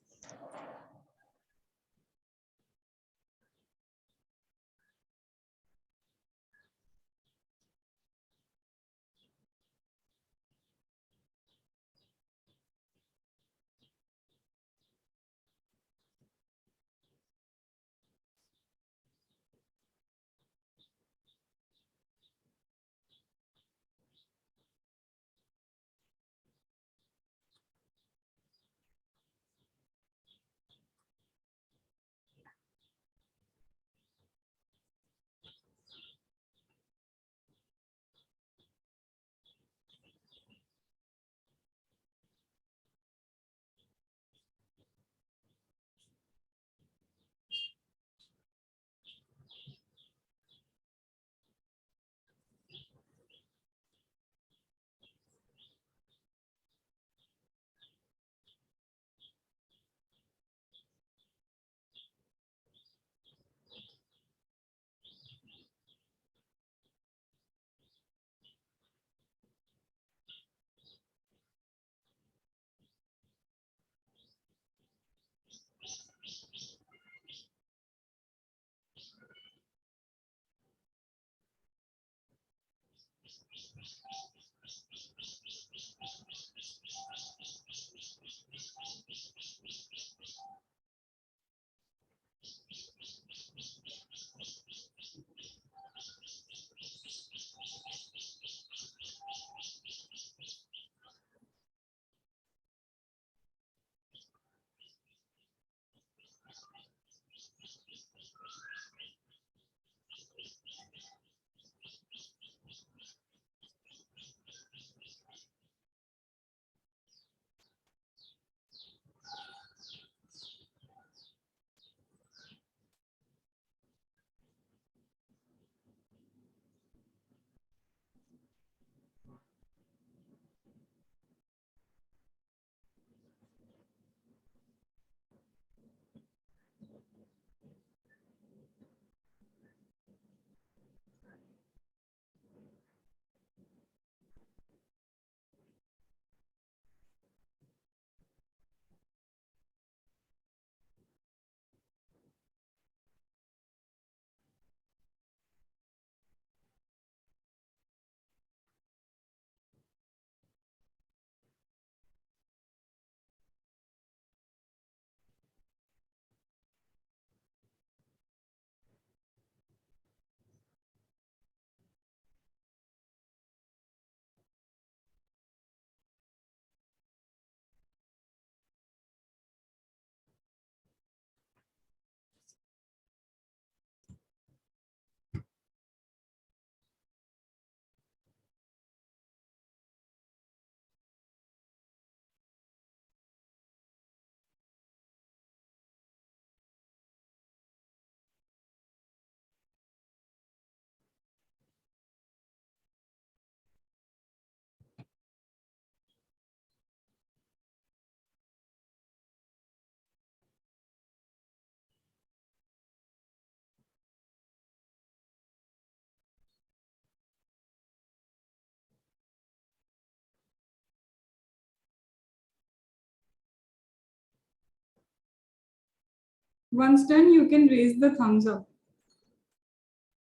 Once done, you can raise the thumbs up.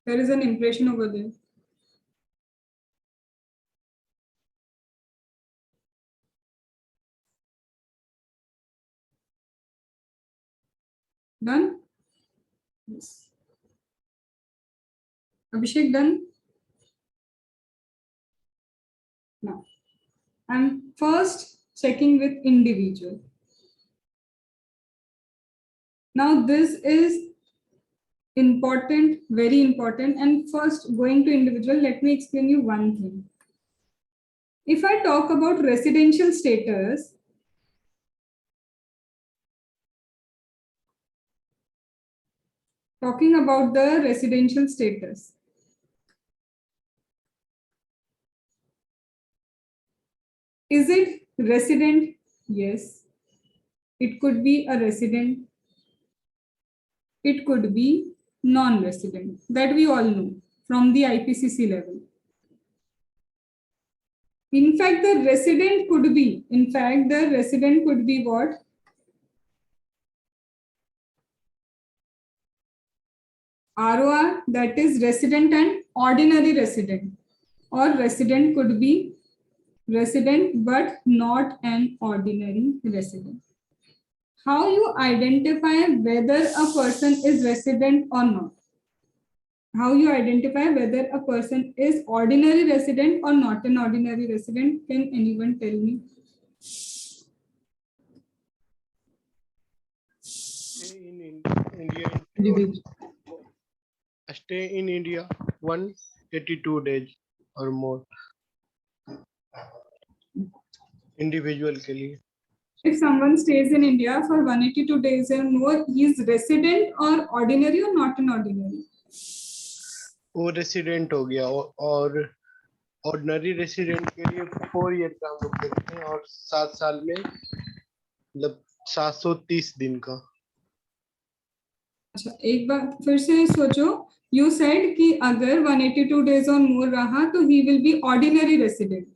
There is an impression over there. Done? Yes. Abhishek, done? Now, I'm first checking with individual. Now, this is important, very important. And first, going to individual, let me explain you one thing. If I talk about residential status, talking about the residential status, is it resident? Yes. It could be a resident. It could be non-resident. That we all know from the IPCC level. In fact, the resident could be what? ROR, that is resident and ordinary resident. Or resident could be resident but not an ordinary resident. How you identify whether a person is resident or not? How you identify whether a person is ordinary resident or not an ordinary resident? Can anyone tell me? Stay in India 182 days or more. Individual के लिए. If someone stays in India for 182 days or more, he is resident or ordinary or not an ordinary? वो resident हो गया और ordinary resident के लिए 4 year का हम लोग देखते हैं और 7 साल में मतलब 730 दिन का. अच्छा, एक बार फिर से सोचो. You said कि अगर 182 days or more रहा तो he will be ordinary resident.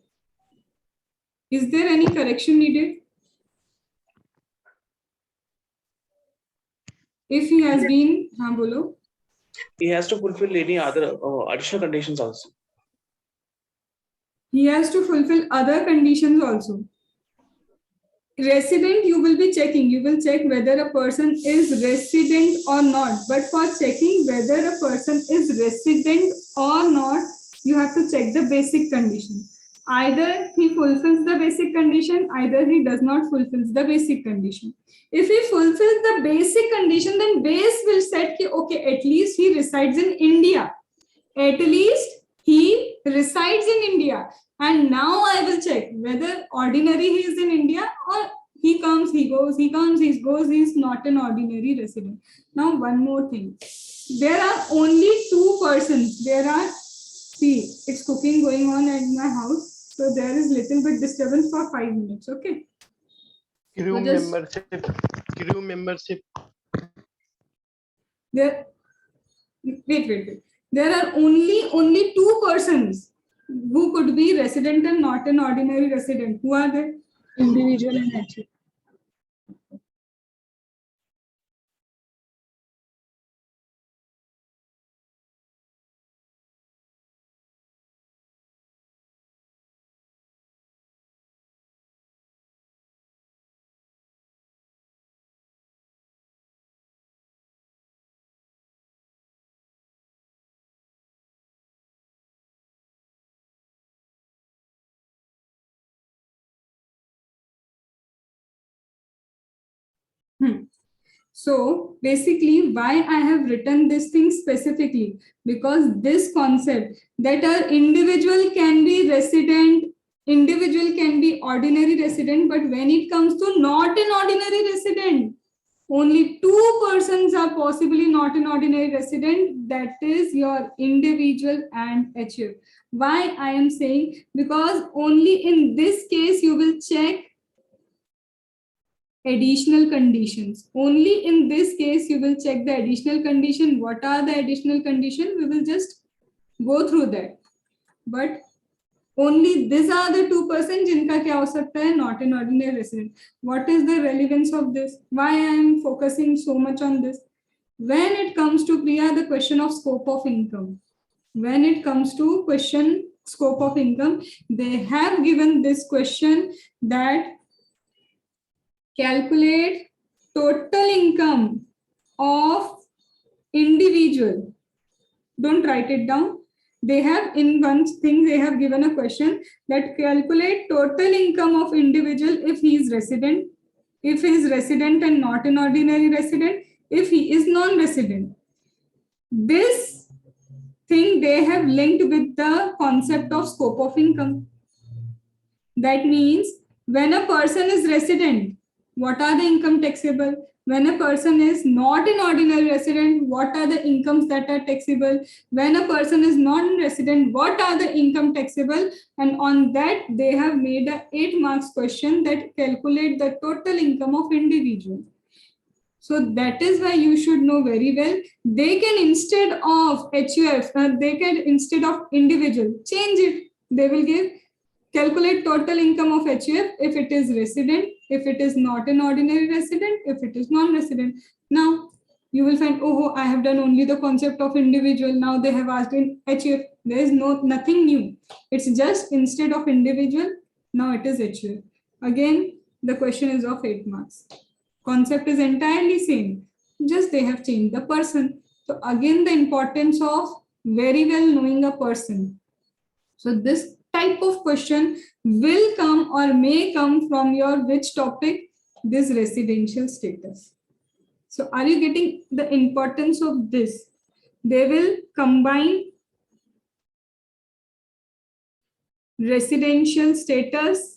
Is there any correction needed? If he has been, हाँ बोलो. He has to fulfill any other additional conditions also. He has to fulfill other conditions also. Resident, you will be checking. You will check whether a person is resident or not. But for checking whether a person is resident or not, you have to check the basic condition. Either he fulfills the basic condition, either he does not fulfill the basic condition. If he fulfills the basic condition, then base will set कि okay, at least he resides in India. At least he resides in India. And now I will check whether ordinary he is in India or he comes, he goes, he comes, he goes, he is not an ordinary resident. Now one more thing. There are only 2 persons. See, it's cooking going on at my house. So there is little bit disturbance for 5 minutes, okay? Crew membership. Wait. There are only 2 persons who could be resident and not an ordinary resident. Who are they? Individual and HU. So basically, why I have written this thing specifically, because this concept that an individual can be resident, individual can be ordinary resident, but when it comes to not an ordinary resident, only 2 persons are possibly not an ordinary resident, that is your individual and HF. Why I am saying? Because only in this case you will check additional conditions. Only in this case you will check the additional condition. What are the additional conditions? We will just go through that. But Only these are the 2% जिनका क्या हो सकता है, not an ordinary resident. What is the relevance of this? Why I am focusing so much on this? When it comes to Priya, the question of scope of income. When it comes to question scope of income, they have given this question that calculate total income of individual. Don't write it down. They have in one thing, they have given a question that calculate total income of individual if he is resident, if he is resident and not an ordinary resident, if he is non-resident. This thing they have linked with the concept of scope of income. That means when a person is resident, what are the income taxable? When a person is not an ordinary resident, what are the incomes that are taxable? When a person is non-resident, what are the income taxable? And on that, they have made a 8 marks question that calculate the total income of individual. So that is why you should know very well. They can instead of HUF, they can instead of individual, change it. They will give calculate total income of HUF if it is resident, if it is not an ordinary resident, if it is non-resident. Now you will find, oh, I have done only the concept of individual. Now they have asked in HUF. There is nothing new. It's just instead of individual, now it is HUF. Again, the question is of 8 marks. Concept is entirely same. Just they have changed the person. So again, the importance of very well knowing a person. So this type of question will come or may come from your which topic? This residential status. So are you getting the importance of this? They will combine residential status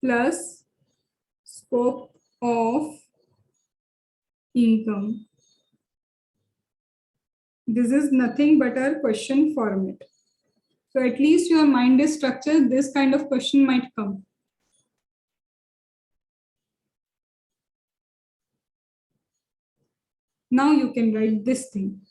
plus scope of income. This is nothing but our question format. So at least your mind is structured, this kind of question might come. Now you can write this thing.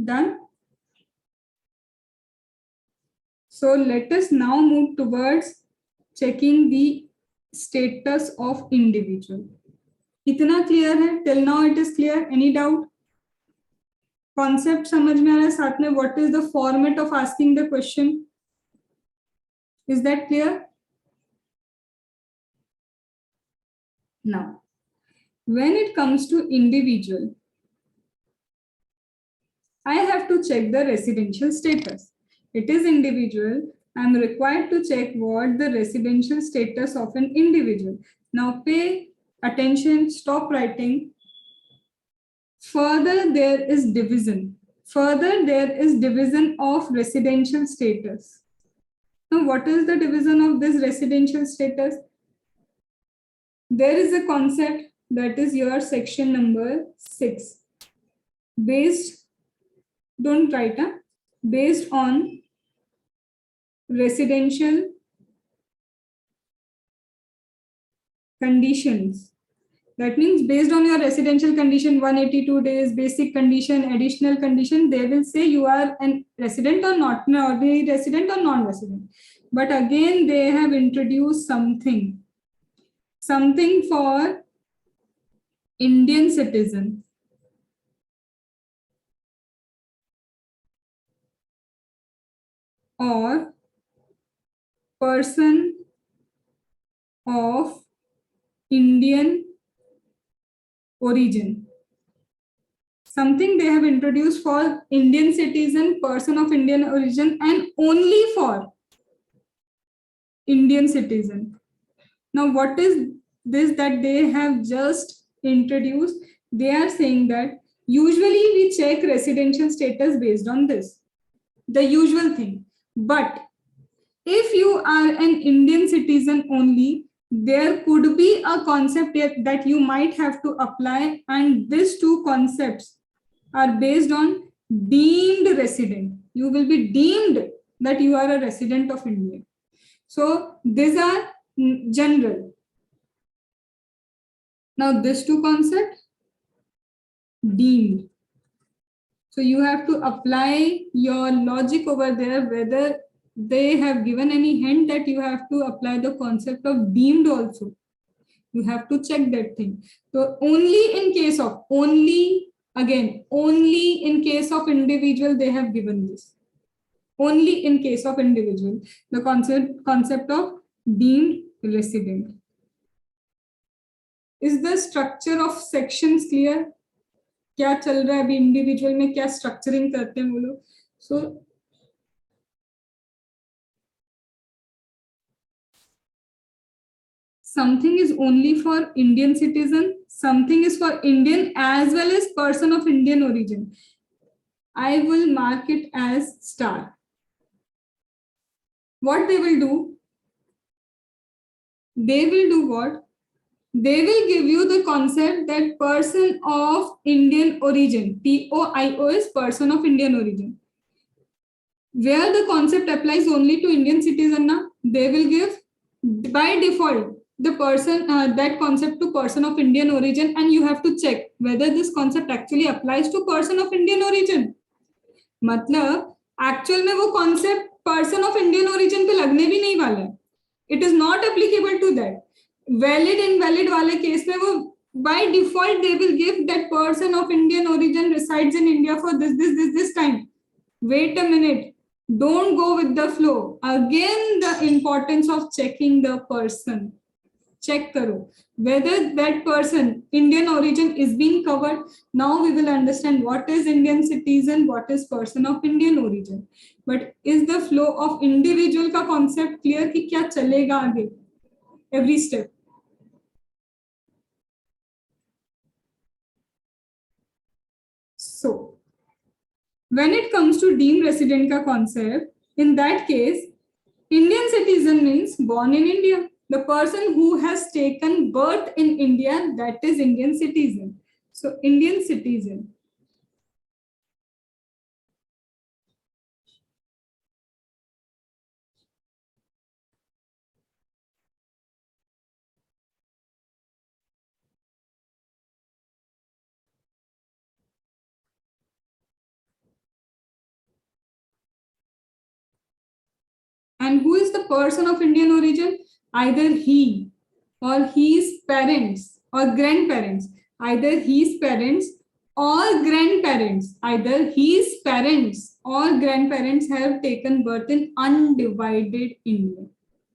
Done? So let us now move towards checking the status of individual. इतना clear है? Till now it is clear. Any doubt? Concept समझ में आ रहा है साथ में? What is the format of asking the question? Is that clear? Now, when it comes to individual, I have to check the residential status. It is individual. I am required to check what the residential status of an individual. Now pay attention, stop writing. Further, there is division. Further, there is division of residential status. Now, what is the division of this residential status? There is a concept that is your section number 6. Based, don't write, based on residential conditions. That means based on your residential condition, 182 days, basic condition, additional condition, they will say you are a resident or not, an ordinary resident or non-resident. But again, they have introduced something for Indian citizen. Or person of Indian origin. Something they have introduced for Indian citizen, person of Indian origin, and only for Indian citizen. Now, what is this that they have just introduced? They are saying that usually we check residential status based on this, the usual thing. But if you are an Indian citizen only, there could be a concept that you might have to apply, and these two concepts are based on deemed resident. You will be deemed that you are a resident of India. So these are general. Now these two concepts, deemed. So you have to apply your logic over there, whether they have given any hint that you have to apply the concept of deemed also. You have to check that thing. So only in case of, only in case of individual, they have given this. Only in case of individual, the concept of deemed resident. Is the structure of sections clear? क्या चल रहा है अभी individual में, क्या structuring करते हैं वो लोग. सो something is only for Indian citizen, something is for Indian as well as person of Indian origin. I will mark it as star. What they will do? They will do what? They will give you the concept that person of Indian origin, POIO is person of Indian origin. Where the concept applies only to Indian citizen, na, they will give by default the person that concept to person of Indian origin, and you have to check whether this concept actually applies to person of Indian origin. मतलब actual में वो concept person of Indian origin पे लगने भी नहीं वाला है. It is not applicable to that. Valid invalid वाले केस में वो by default they will give that person of Indian origin resides in India for this time. Wait a minute. Don't go with the flow. Again, the importance of checking the person. Check karo whether that person Indian origin is being covered. Now we will understand what is Indian citizen, what is person of Indian origin. But is the flow of individual का concept clear कि क्या चलेगा आगे? Every step. So, when it comes to deemed resident का concept, in that case, Indian citizen means born in India. The person who has taken birth in India, that is Indian citizen. So, Indian citizen. And who is the person of Indian origin? Either he or his parents or grandparents. Either his parents or grandparents. Either his parents or grandparents have taken birth in undivided India.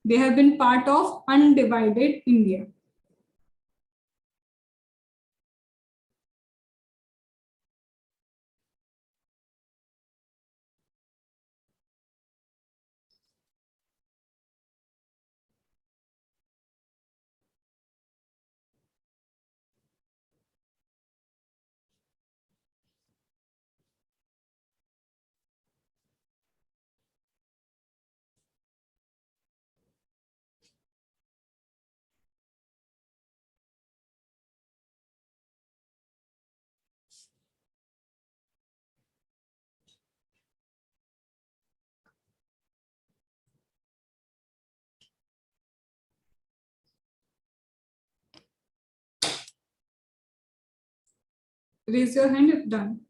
They have been part of undivided India. Raise your hand if done.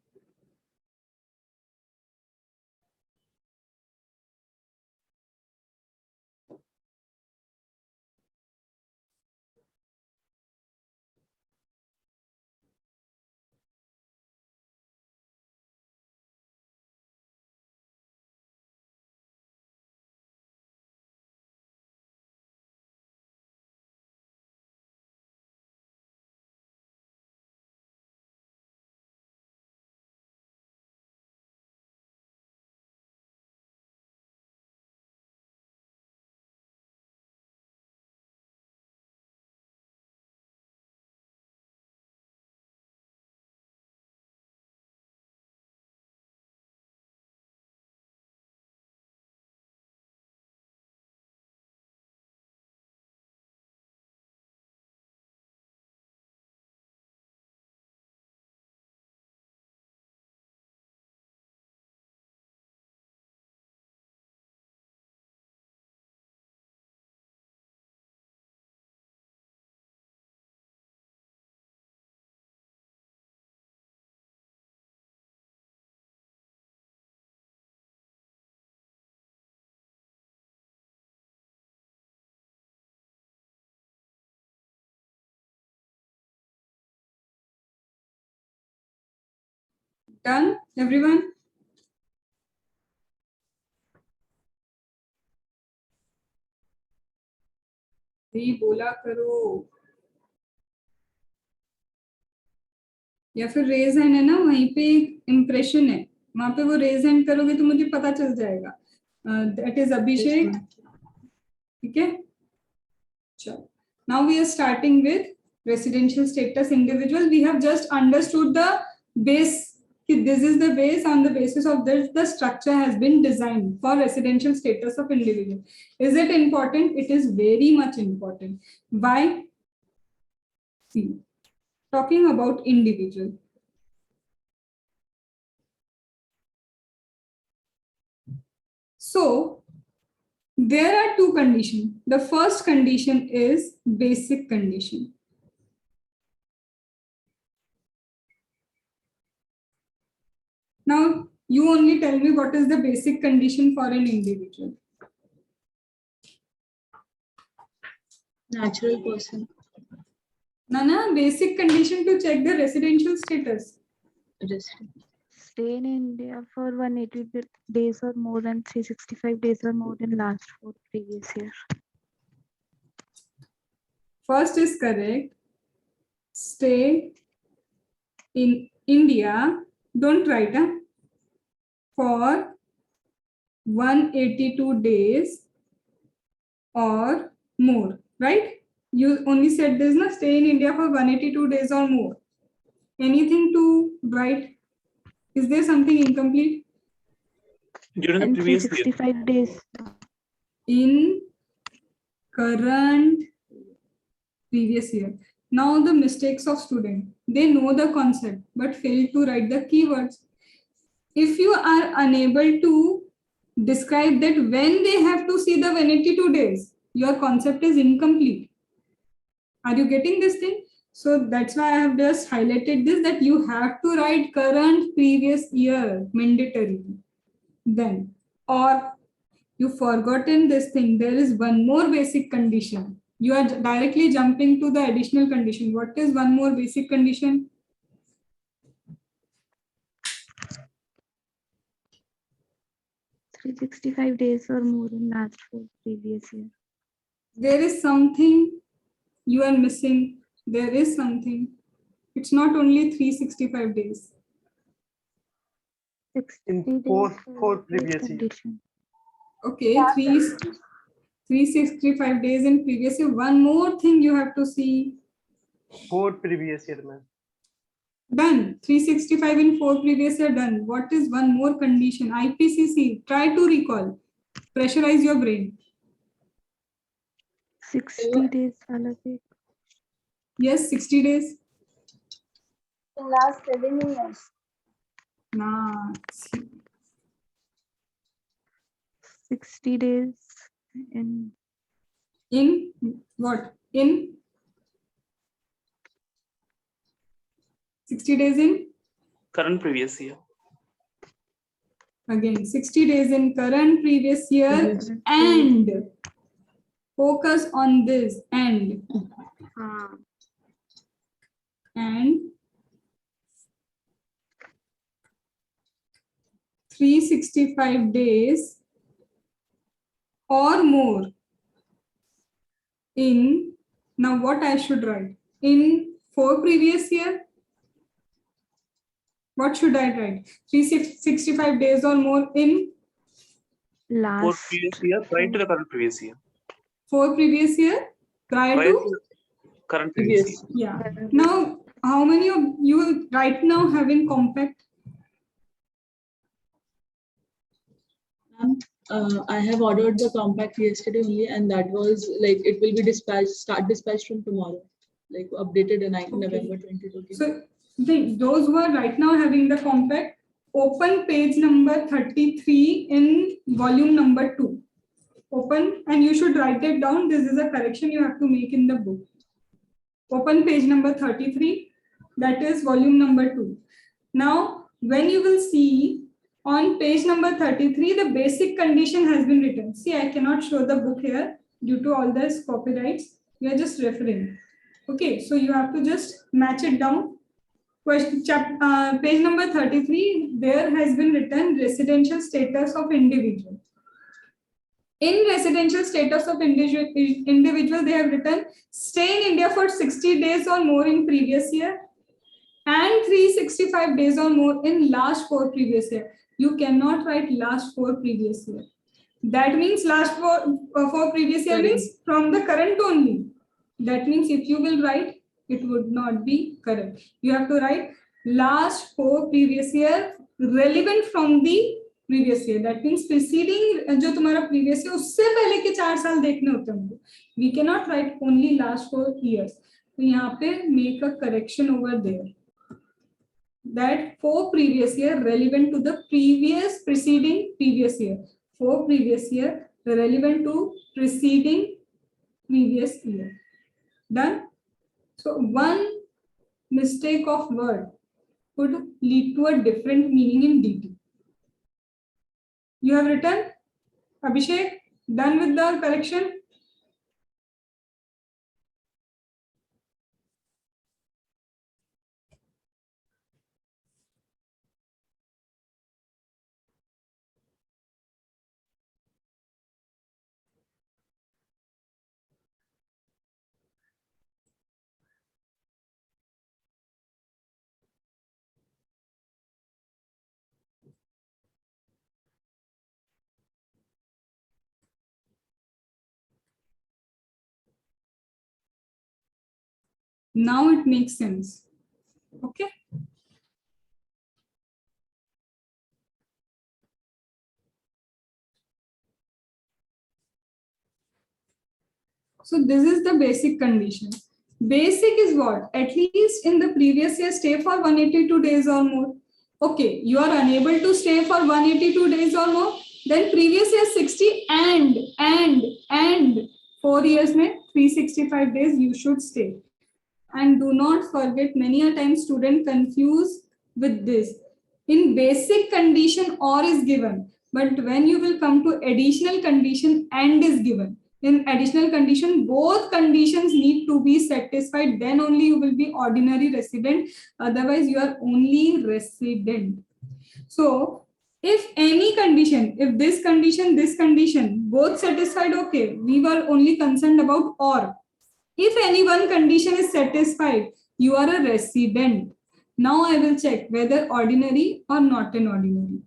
Done, everyone? भी बोला करो या फिर raise hand है ना, वहीं पे impression है, वहां पे वो रेज हैंड करोगे तो मुझे पता चल जाएगा. That is Abhishek. ठीक है, चलो. Now we are starting with residential status individual. We have just understood the base. This is the base. On the basis of this, the structure has been designed for residential status of individual. Is it important? It is very much important. Why? See, talking about individual. So, there are two conditions. The first condition is basic condition. Now, you only tell me what is the basic condition for an individual. Natural person. Nana, basic condition to check the residential status. Resident. Stay in India for 180 days or more than 365 days or more than last 4 previous year. First is correct. Stay in India. Don't write for 182 days or more, right? You only said this, na? Stay in India for 182 days or more. Anything to write? Is there something incomplete? During the And previous year. 365 days. In current previous year. Now the mistakes of student. They know the concept but fail to write the keywords. If you are unable to describe that when they have to see the 182 days, your concept is incomplete. Are you getting this thing? So that's why I have just highlighted this, that you have to write current previous year mandatory. Then, or you forgotten this thing, there is one more basic condition. You are directly jumping to the additional condition. What is one more basic condition? Three 365 days or more in last 4 previous year. There is something you are missing. There is something. It's not only 365 days. 60 In days four for previous year. condition. Okay, 365 days in previous year. One more thing you have to see. 4 previous year में. Done. 365 in 4 previous year done. What is one more condition? IPCC. Try to recall. Pressurize your brain. 60 days वाला भी. Yes, 60 days. In last 7 years. Nah. 60 days in what? In 60 days in? Current previous year. Again, 60 days in current previous year and focus on this and 365 days or more in, now what I should write? In 4 previous year? What should I write? 365 days or more in? For last previous year, prior to the current previous year. 4 previous year? Prior Prior to? to the current previous year. Yeah. Now, how many of you right now having compact? I have ordered the compact yesterday only, and that was like it will be dispatched from tomorrow, like updated in November 2022. So those who are right now having the compact, open page number 33 in volume number 2. Open, and you should write it down. This is a correction you have to make in the book. Open page number 33, that is volume number 2. Now, when you will see on page number 33, the basic condition has been written. See, I cannot show the book here due to all this copyrights. We are just referring. Okay, so you have to just match it down. Page number 33, there has been written residential status of individual. In residential status of individual, they have written stay in India for 60 days or more in previous year and 365 days or more in last 4 previous year. You cannot write last 4 previous year. That means last 4 previous year means from the current only. That means if you will write, it would not be correct. You have to write last 4 previous year relevant from the previous year. That means preceding जो तुम्हारा previous year उससे पहले के 4 साल देखने होते हैं. We cannot write only last 4 years. तो यहाँ पे make a correction over there. That 4 previous year relevant to the preceding previous year. 4 previous year relevant to preceding previous year. Done. So one mistake of word could lead to a different meaning in DT. You have written, Abhishek, done with the correction? Now it makes sense. Okay. So this is the basic condition. Basic is what? At least in the previous year, stay for 182 days or more. Okay, you are unable to stay for 182 days or more. Then previous year 60 and 4 years में 365 days you should stay. And do not forget, many a time student confuse with this. In basic condition or is given, but when you will come to additional condition and is given. In additional condition, both conditions need to be satisfied, then only you will be ordinary resident, otherwise you are only resident. So if any condition, if this condition, both satisfied, okay, we were only concerned about or. If any one condition is satisfied, you are a resident. Now I will check whether ordinary or not an ordinary.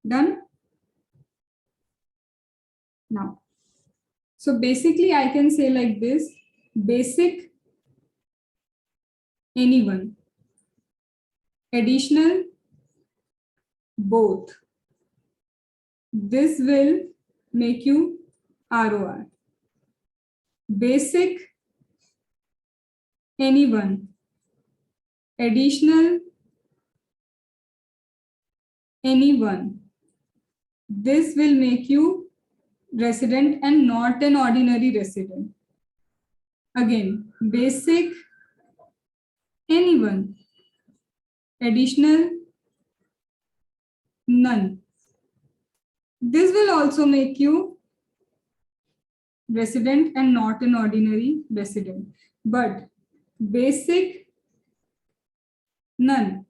Done? Now, so basically I can say like this, basic anyone, additional both. This will make you ROR. Basic, anyone. Additional, anyone. This will make you resident and not an ordinary resident. Again, basic, anyone. Additional, none. This will also make you resident and not an ordinary resident. But basic, none.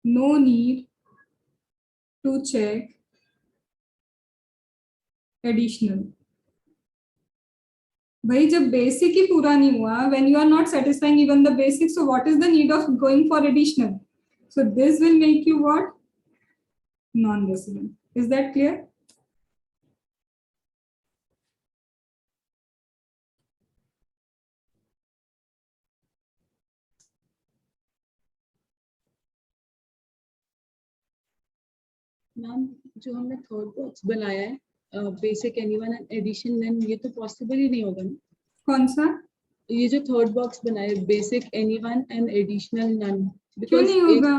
No need to check additional. भाई जब basic ही पूरा नहीं हुआ, when you are not satisfying even the basic, so what is the need of going for additional? So this will make you what? Non-resident. Is that clear? Ma'am जो हमने third box बनाया है basic any one and addition then ये तो possible ही नहीं होगा ना. कौन सा? ये जो थर्ड बॉक्स बनाया है basic any one and additional none. क्यों नहीं होगा?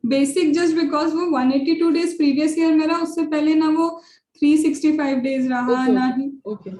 बेसिक जस्ट बिकॉज वो 182 डेज प्रीवियस ईयर मेरा, उससे पहले ना वो 365 डेज रहा ना ही. Okay.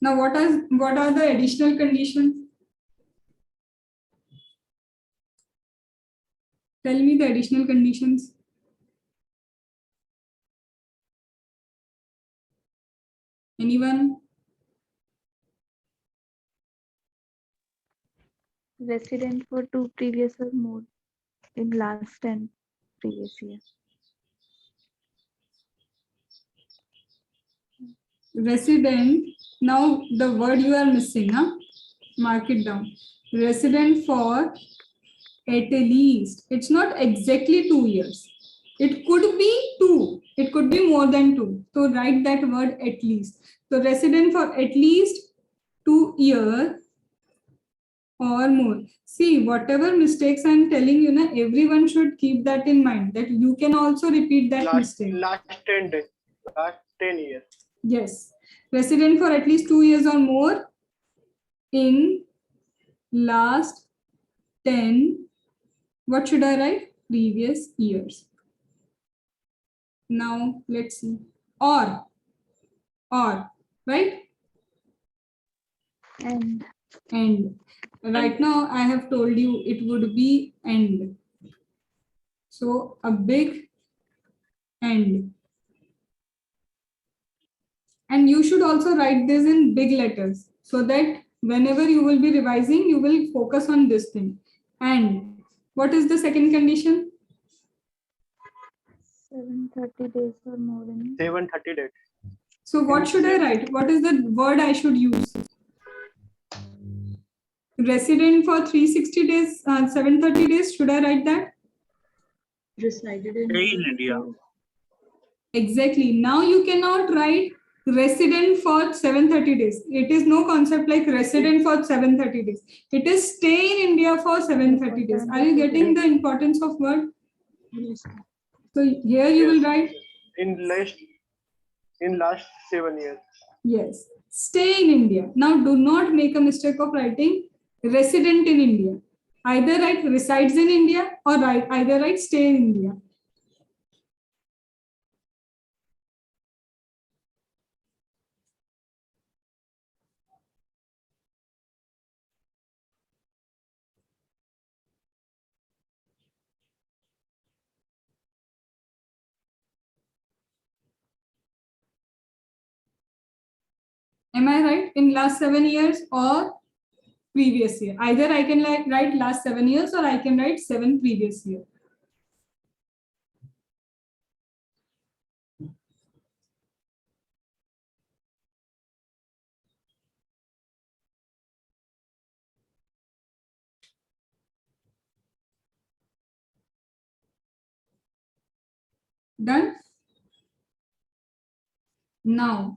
Now what are the additional conditions? Tell me the additional conditions. Anyone? Resident for 2 previous or more in last 10 previous year. Resident, now the word you are missing, huh? Mark it down. Resident for at least, it's not exactly 2 years. It could be 2, it could be more than 2. So write that word at least. So resident for at least 2 years or more. See, whatever mistakes I'm telling you, na, everyone should keep that in mind, that you can also repeat that mistake. Last 10 days, last 10 years. Yes, resident for at least 2 years or more in last 10, what should I write? Previous years. Now let's see. Or, right? And Right now I have told you it would be and. So a big and. And you should also write this in big letters so that whenever you will be revising, you will focus on this thing. And what is the second condition? 730 days or more in 730 days. So what should I write? What is the word I should use? Resident for 360 days, 730 days, should I write that? Resided in India. Exactly. Now you cannot write resident for 730 days. It is no concept like resident for 730 days. It is stay in India for 730 days. Are you getting the importance of word? Yes. So here you will write In last 7 years. yes, stay in India. Now do not make a mistake of writing resident in India. Either write resides in India or either write stay in India. Am I right? In last 7 years or previous year? Either I can write last 7 years or I can write 7 previous year. Done? Now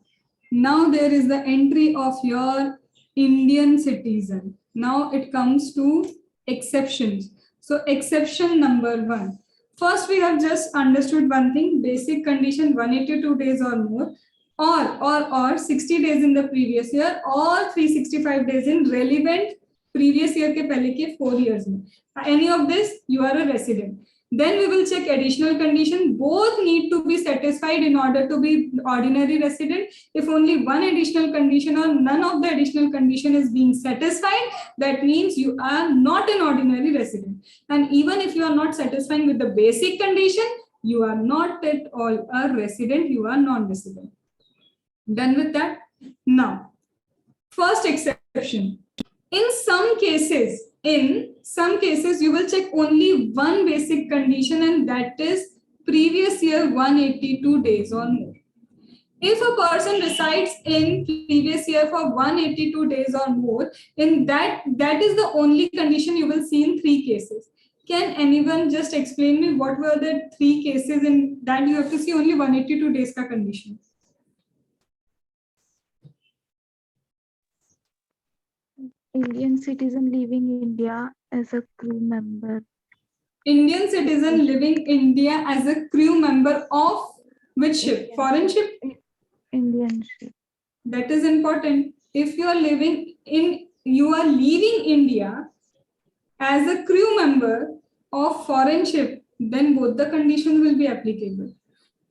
there is the entry of your Indian citizen. Now it comes to exceptions. So exception number 1. First, we have just understood one thing, basic condition 182 days or more, or 60 days in the previous year, or 365 days in relevant previous year के पहले के 4 years में. Any of this, you are a resident. Then we will check additional condition. Both need to be satisfied in order to be ordinary resident. If only one additional condition or none of the additional condition is being satisfied, that means you are not an ordinary resident. And even if you are not satisfying with the basic condition, you are not at all a resident, you are non-resident. Done with that? Now, first exception. In some cases, you will check only one basic condition, and that is previous year 182 days or more. If a person resides in previous year for 182 days or more, in that is the only condition you will see in 3 cases. Can anyone just explain me what were the 3 cases in that you have to see only 182 days ka condition? Indian citizen leaving India as a crew member. Indian citizen living India as a crew member of which ship? Foreign ship? Indian ship. That is important. If you are leaving India as a crew member of foreign ship, then both the conditions will be applicable.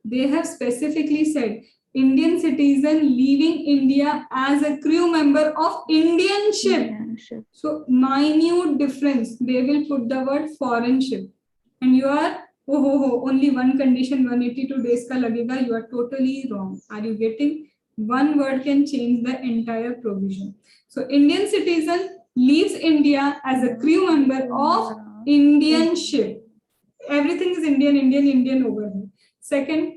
They have specifically said Indian citizen leaving India as a crew member of Indian ship. So minute difference. They will put the word foreign ship, and you are only one condition 182 days ka lagega. You are totally wrong. Are you getting? One word can change the entire provision. So Indian citizen leaves India as a crew member of Indian ship. Everything is Indian over here. Second,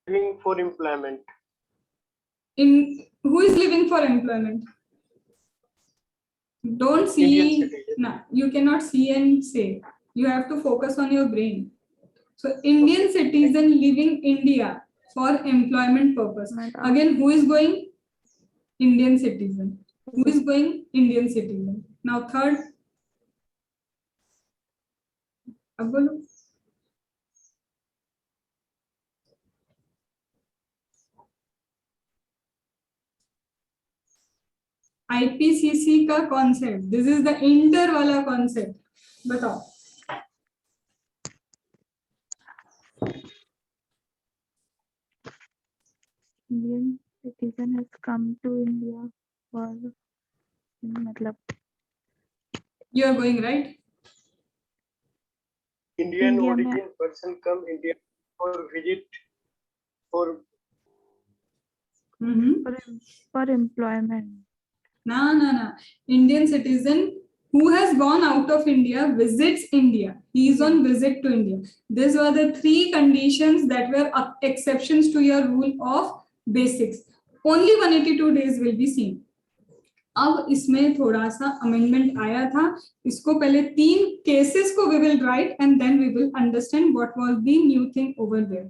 Living for employment. who is living for employment? Don't see. No, you cannot see and say. You have to focus on your brain. So Indian citizen leaving India for employment purpose. Again, who is going? Indian citizen. Who is going? Indian citizen. Now third. अब बोलो. IPCC का concept. This is the inter वाला concept. बताओ. Indian citizen has come to India for matlab. You are going right. Indian India origin person come India for visit for for employment. No. Indian citizen who has gone out of India visits India. He is on visit to India. These were the 3 conditions that were exceptions to your rule of basics. Only 182 days will be seen. अब इसमें थोड़ा सा amendment आया था. इसको पहले 3 cases को we will write and then we will understand what was the new thing over there.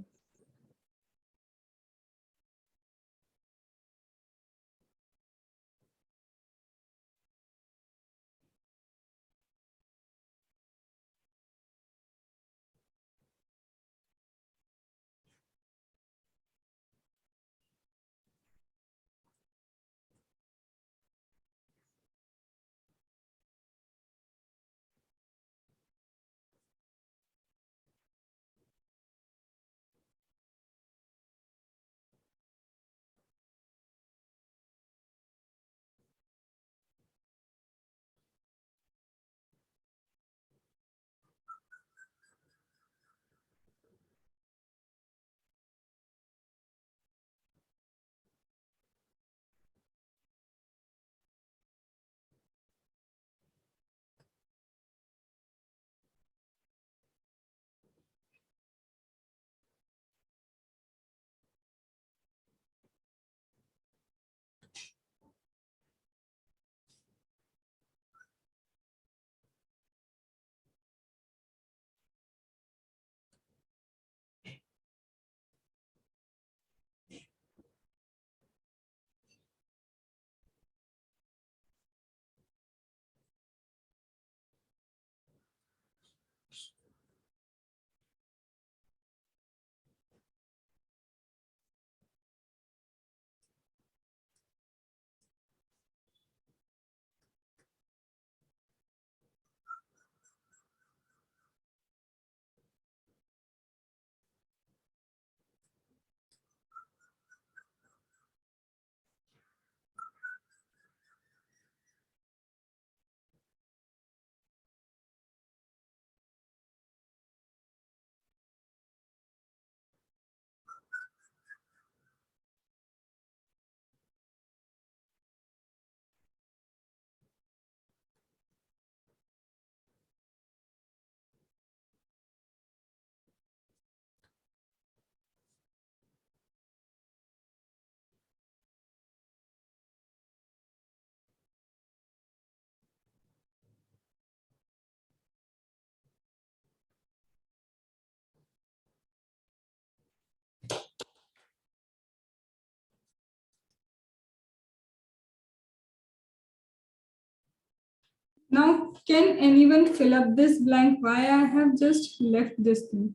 Now, can anyone fill up this blank? Why I have just left this thing?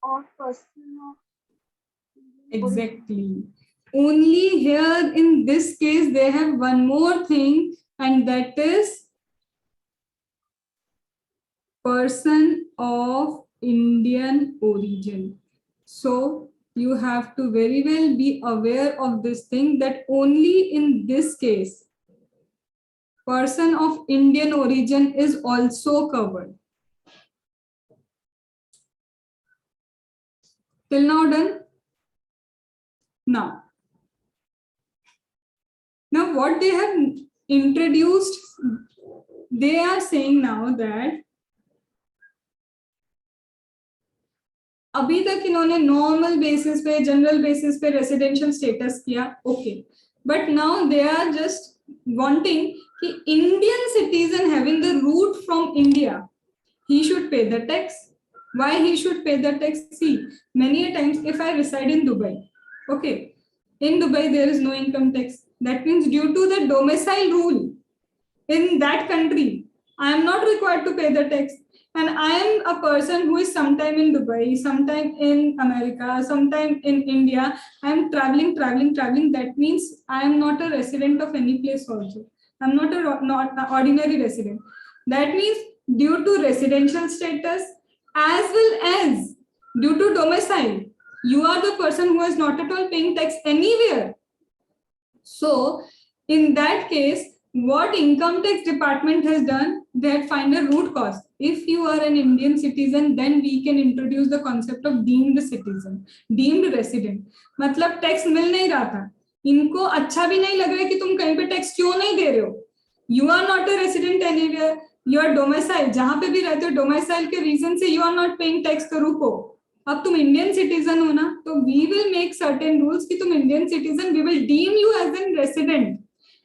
Of person of Exactly. Only here in this case, they have one more thing, and that is person of Indian origin. So you have to very well be aware of this thing, that only in this case, person of Indian origin is also covered. Till now done? Now what they have introduced, they are saying now that अभी तक इन्होंने normal basis पे, general basis पे residential status किया, okay, but now they are just wanting कि Indian citizen having the root from India, he should pay the tax. Why he should pay the tax? See, many a times if I reside in Dubai, okay, in Dubai there is no income tax. That means due to the domicile rule in that country, I am not required to pay the tax. And I am a person who is sometime in Dubai, sometime in America, sometime in India. I am traveling. That means I am not a resident of any place also. I am not an ordinary resident. That means due to residential status as well as due to domicile, you are the person who is not at all paying tax anywhere. So in that case, what income tax department has done, they had find a root cause. If you are an Indian citizen, then we can introduce the concept of deemed citizen, deemed resident. मतलब tax मिल नहीं रहा था, इनको अच्छा भी नहीं लग रहा है कि तुम कहीं पे टैक्स क्यों नहीं दे रहे हो. You are not a resident anywhere. You are domicile, जहां पे भी रहते हो domicile के reason से you are not paying tax. तो रुको, अब तुम इंडियन सिटीजन हो ना, तो we will make certain rules कि तुम Indian citizen, we will deem you as an resident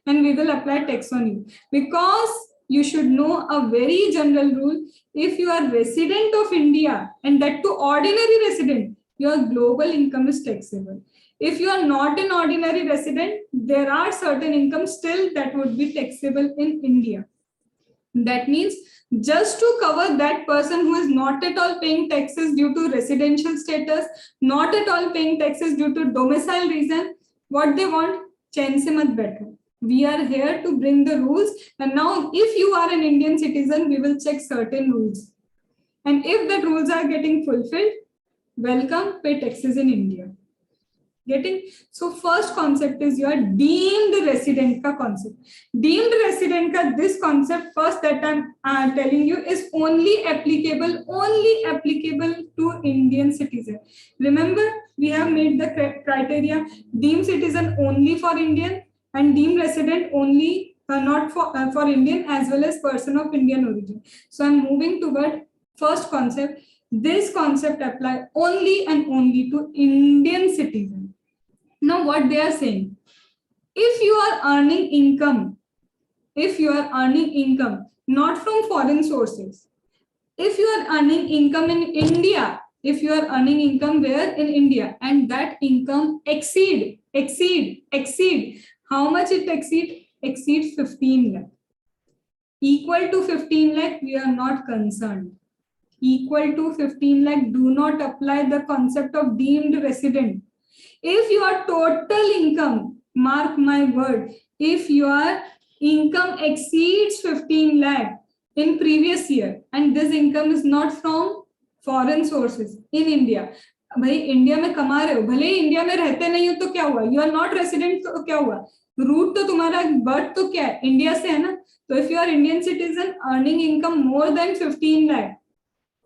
and we will apply tax on you. Because you should know a very general rule, if you are resident of India and that to ordinary resident, your global income is taxable. If you are not an ordinary resident, there are certain incomes still that would be taxable in India. That means just to cover that person who is not at all paying taxes due to residential status, not at all paying taxes due to domicile reason, what they want, chain se mat baitho. We are here to bring the rules, and now if you are an Indian citizen, we will check certain rules, and if the rules are getting fulfilled, welcome, pay taxes in India. Getting? So first concept is your deemed resident ka concept. Deemed resident ka this concept first that I'm telling you is only applicable to Indian citizen. Remember, we have made the criteria: deemed citizen only for Indian, and deemed resident only not for Indian, as well as person of Indian origin. So I'm moving toward first concept. This concept apply only and only to Indian citizen. Now what they are saying, if you are earning income not from foreign sources, if you are earning income in India, if you are earning income where in India, and that income exceed, how much it exceed 15 lakh, equal to 15 lakh, we are not concerned. Equal to 15 lakh, do not apply the concept of deemed resident. If your total income, mark my word, if your income exceeds 15 lakh in previous year, and this income is not from foreign sources in India, भाई India में कमा रहे हो, भले ही India में रहते नहीं हो तो क्या हुआ, यू आर नॉट रेसिडेंट तो क्या हुआ, रूट तो तुम्हारा बर्थ तो क्या है, इंडिया से है ना. तो if you are Indian citizen earning income more than 15 lakh,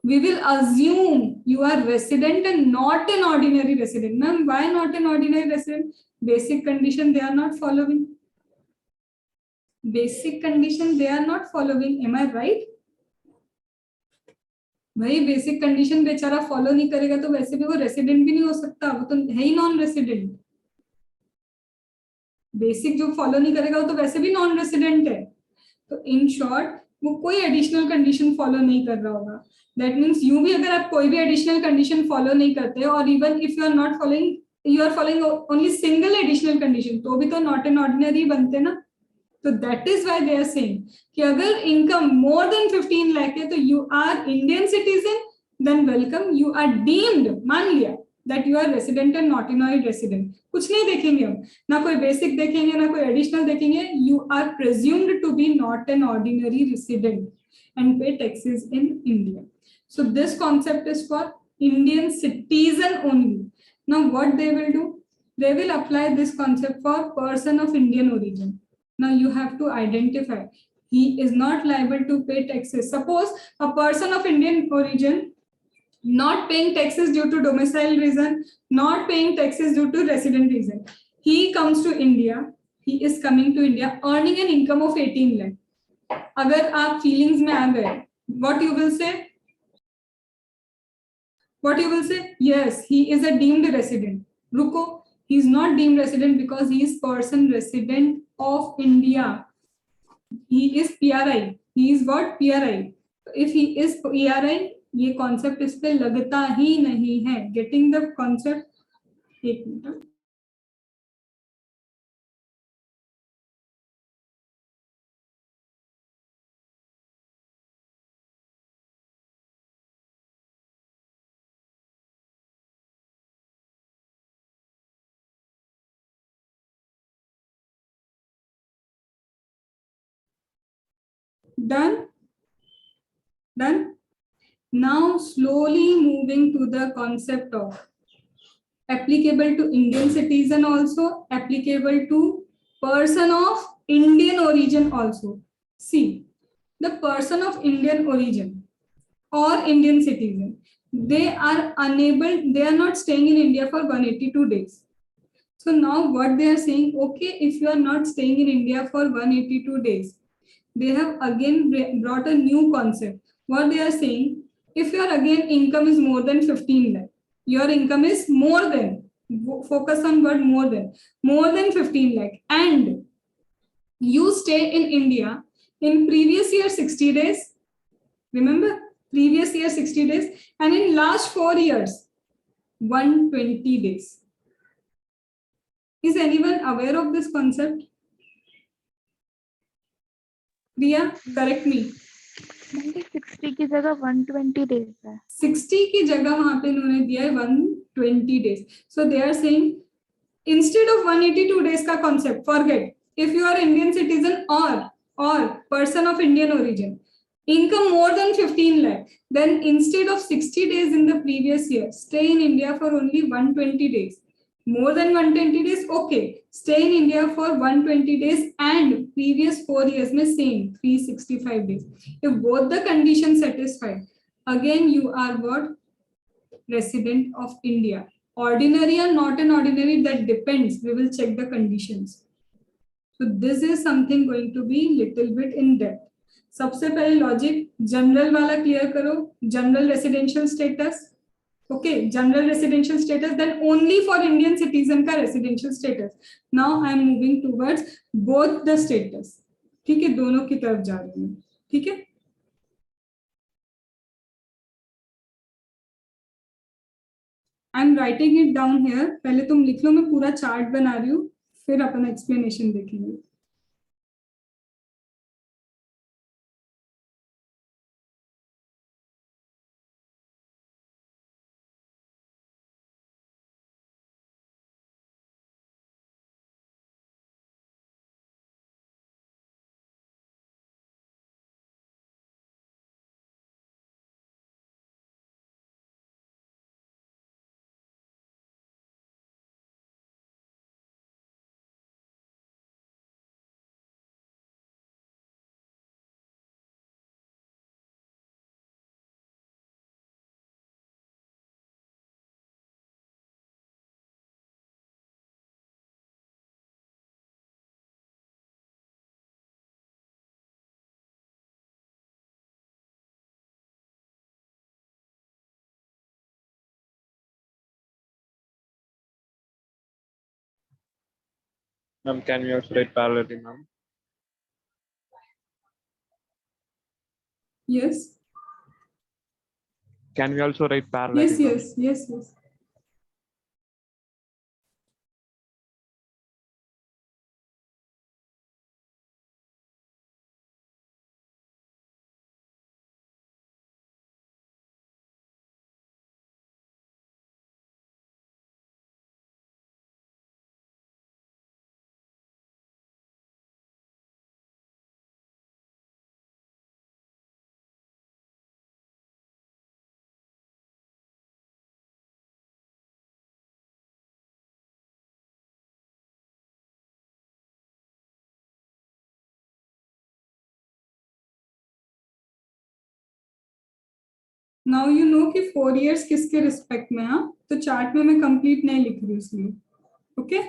we will assume you are resident and not an ordinary resident. Ma'am, why not an ordinary resident? Basic condition they are not following. Basic condition they are not following. Am I right? भाई basic condition बेचारा follow नहीं करेगा तो वैसे भी वो resident भी नहीं हो सकता, वो तो है ही नॉन रेसिडेंट. बेसिक जो फॉलो नहीं करेगा वो तो वैसे भी नॉन रेसिडेंट है. तो इन शॉर्ट वो कोई एडिशनल कंडीशन फॉलो नहीं कर रहा होगा. दैट मीन्स यूं भी अगर आप कोई भी एडिशनल कंडीशन फॉलो नहीं करते, और even if you are not following you are following only single additional condition, तो भी तो not an ordinary बनते ना. So that is why they are saying कि अगर income more than 15 lakh है तो you are Indian citizen, then welcome, you are deemed, मान लिया that you are resident and not an resident. कुछ नहीं देखेंगे हम, ना कोई basic देखेंगे ना कोई additional देखेंगे. You are presumed to be not an ordinary resident and pay taxes in India. So this concept is for Indian citizen only. Now what they will do? They will apply this concept for person of Indian origin. Now you have to identify he is not liable to pay taxes. Suppose a person of Indian origin not paying taxes due to domicile reason, not paying taxes due to resident reason. He comes to India, he is coming to India earning an income of 18 lakh. अगर आप feelings में आ गए, what you will say? What you will say? Yes, he is a deemed resident. Ruko, he is not deemed resident because he is person resident of India. He is PRI. He is what? PRI. If he is PRI, ये concept इस पे लगता ही नहीं है. Getting the concept? एक minute. Done? Done? Now slowly moving to the concept of applicable to Indian citizen also, applicable to person of Indian origin also. See, the person of Indian origin or Indian citizen, they are unable, they are not staying in India for 182 days. So now what they are saying, okay, if you are not staying in India for 182 days, they have again brought a new concept. What they are saying, if your again income is more than 15 lakh, your income is more than, focus on word more than 15 lakh, and you stay in India in previous year 60 days, remember previous year 60 days, and in last 4 years 120 days. Is anyone aware of this concept? Priya, correct me. 60 की जगह 120 days है. 60 की जगह वहां पे उन्होंने दिया है 120 days. So they are saying instead of 182 days का concept, forget. If you are Indian citizen or person of Indian origin, income more than 15 lakh, then instead of 60 days in the previous year, stay in India for only 120 days. More than 120 days, okay. Stay in India for 120 days and previous 4 years में same 365 days. If both the conditions satisfied, again you are what? Resident of India. Ordinary or not an ordinary, that depends. We will check the conditions. So this is something going to be little bit in depth. सबसे पहले logic general वाला clear करो. General residential status, okay, general residential status, then only for Indian citizen का residential status. Now I am moving towards both the status. ठीक है, दोनों की तरफ जा रही हूँ. ठीक है, I am writing it down here. पहले तुम लिख लो, मैं पूरा चार्ट बना रही हूँ, फिर अपन एक्सप्लेनेशन देखेंगे. Ma'am, can we also write parallelly, ma'am? Yes. Can we also write parallelly? Yes. Now you know कि 4 years किसके रिस्पेक्ट में, हाँ, तो चार्ट में मैं कंप्लीट नहीं लिख रही उसमें. Okay.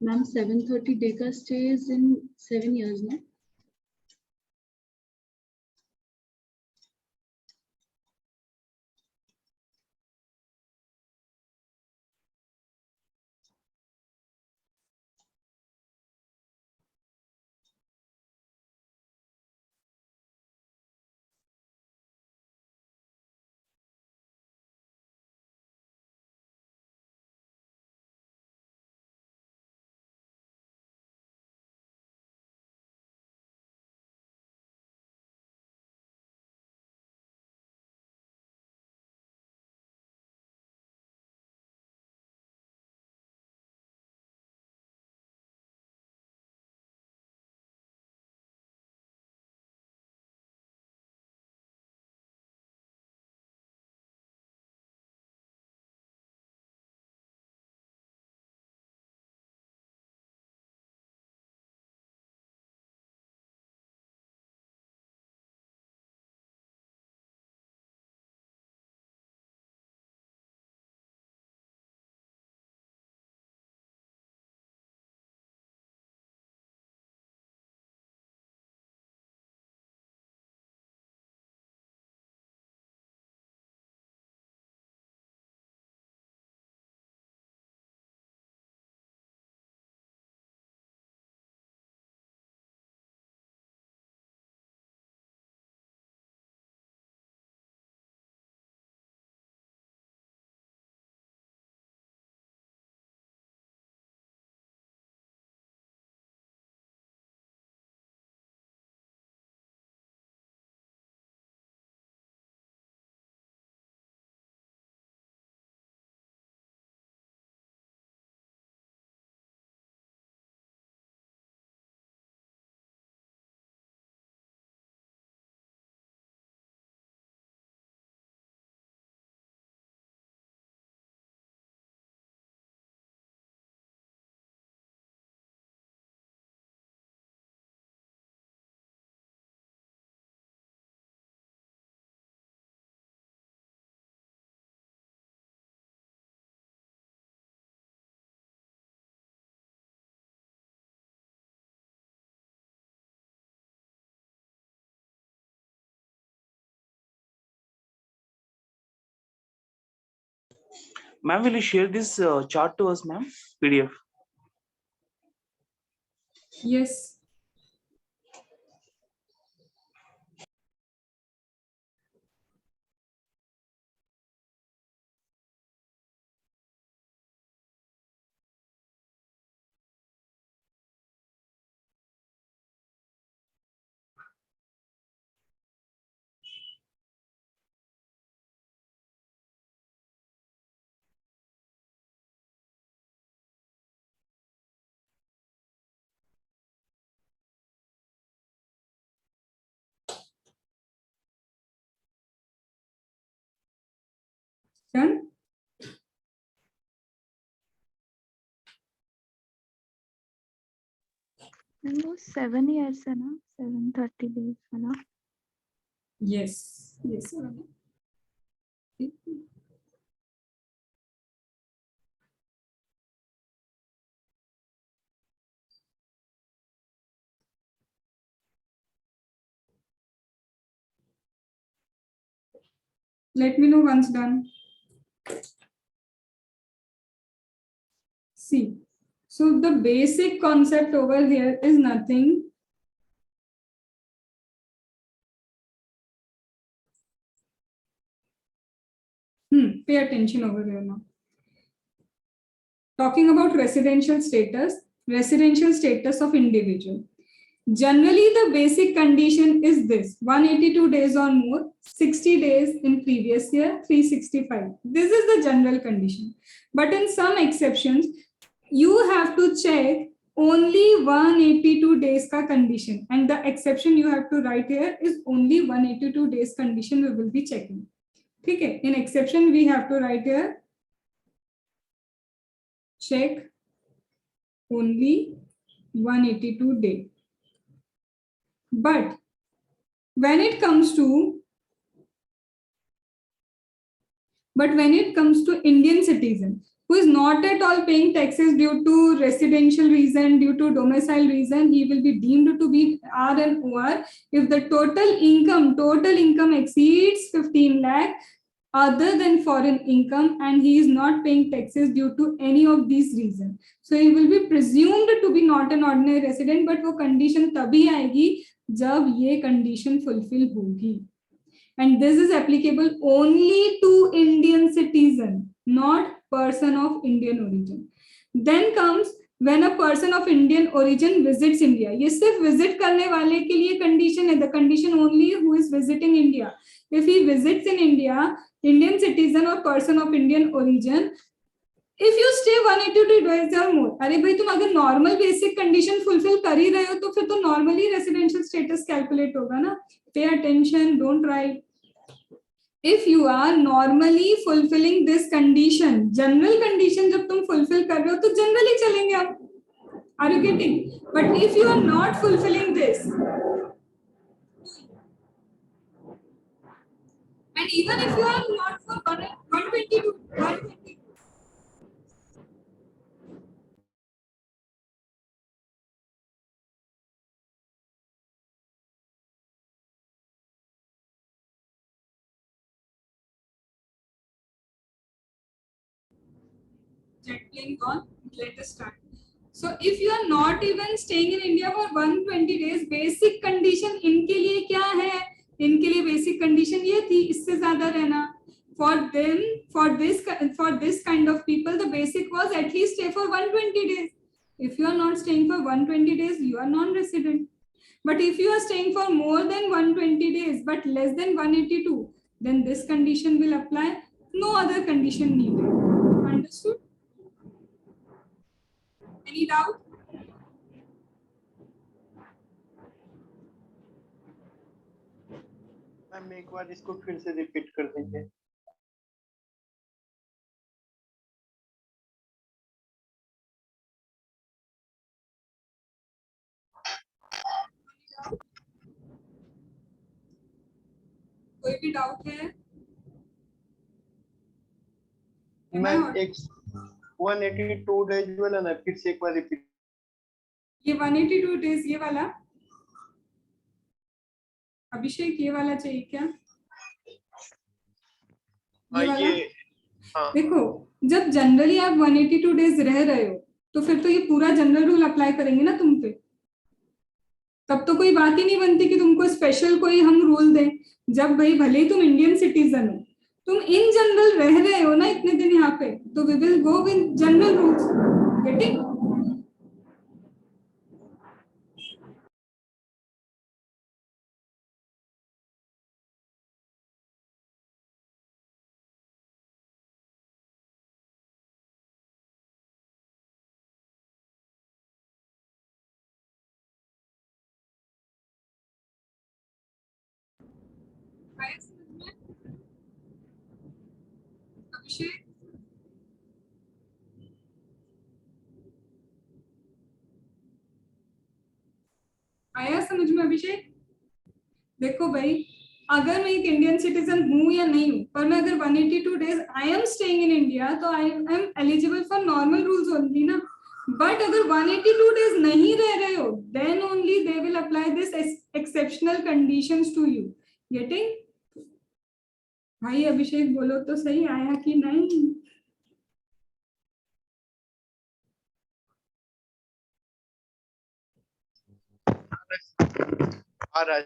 Ma'am, 730 day ka stay is in 7 years, no? Ma'am, will you share this chart to us, ma'am? PDF. Yes. Done? वो 7 years है ना, 730 days है ना. Yes. Yes. Let me know once done. See, so the basic concept over here is nothing. Pay attention over here now. Talking about residential status of individual. Generally, the basic condition is this: 182 days or more, 60 days in previous year, 365. This is the general condition. But in some exceptions, you have to check only 182 days ka condition, and the exception you have to write here is only 182 days condition we will be checking. Okay, in exception we have to write here check only 182 day. But when it comes to Indian citizen who is not at all paying taxes due to residential reason, due to domicile reason, he will be deemed to be R and OR if the total income exceeds 15 lakh other than foreign income, and he is not paying taxes due to any of these reasons. So he will be presumed to be not an ordinary resident, but वो condition तभी आएगी जब ये condition fulfill होगी. And this is applicable only to Indian citizen, not person of Indian origin. Then comes when a person of Indian origin visits India. ये सिर्फ visit करने वाले के लिए condition है. The condition only who is visiting India. If he visits in India, Indian citizen or person of Indian origin, if you stay 182 days or more, अरे भाई तुम अगर normal basic condition fulfill कर ही रहे हो तो फिर तो normally residential status calculate होगा ना. Pay attention, don't write. If you are normally fulfilling this condition, general condition जब तुम fulfill कर रहे हो तो generally चलेंगे आप. Are you getting? But if you are not fulfilling this, and even if you are not for 122, jet plane gone. Let us start. So if you are not even staying in India for 120 days, basic condition इनके लिए क्या है? इनके लिए basic condition ये थी, इससे ज़्यादा रहना. For them, for this kind of people, the basic was at least stay for 120 days. If you are not staying for 120 days, you are non-resident. But if you are staying for more than 120 days but less than 182, then this condition will apply. No other condition needed. Understood? Any doubt? Ma'am एक बार इसको फिर से repeat कर दीजिए. कोई भी doubt है? Ma'am एक 182 डेज वाला ना फिर से एक बार रिपीट. ये 182 डेज ये वाला अभिषेक ये वाला चाहिए क्या? ये हाँ देखो, जब जनरली आप 182 डेज रह रहे हो तो फिर तो ये पूरा जनरल रूल अप्लाई करेंगे ना तुम पे, तब तो कोई बात ही नहीं बनती कि तुमको स्पेशल कोई हम रूल दें। जब भाई भले ही तुम इंडियन सिटीजन हो, तुम इन जनरल रह रहे हो ना इतने दिन यहाँ पे, तो we will go with general rules. Getting? Abhishek, आया समझ में अभिषेक? देखो भाई, अगर मैं एक इंडियन सिटीजन हूं या नहीं हूं, पर मैं अगर 182 days I am staying in India, तो I am eligible for normal rules only ना। बट अगर 182 डेज नहीं रह रहे हो, then only they will apply this exceptional conditions to you. Getting? भाई अभिषेक बोलो तो सही, आया कि नहीं? आ रहा है।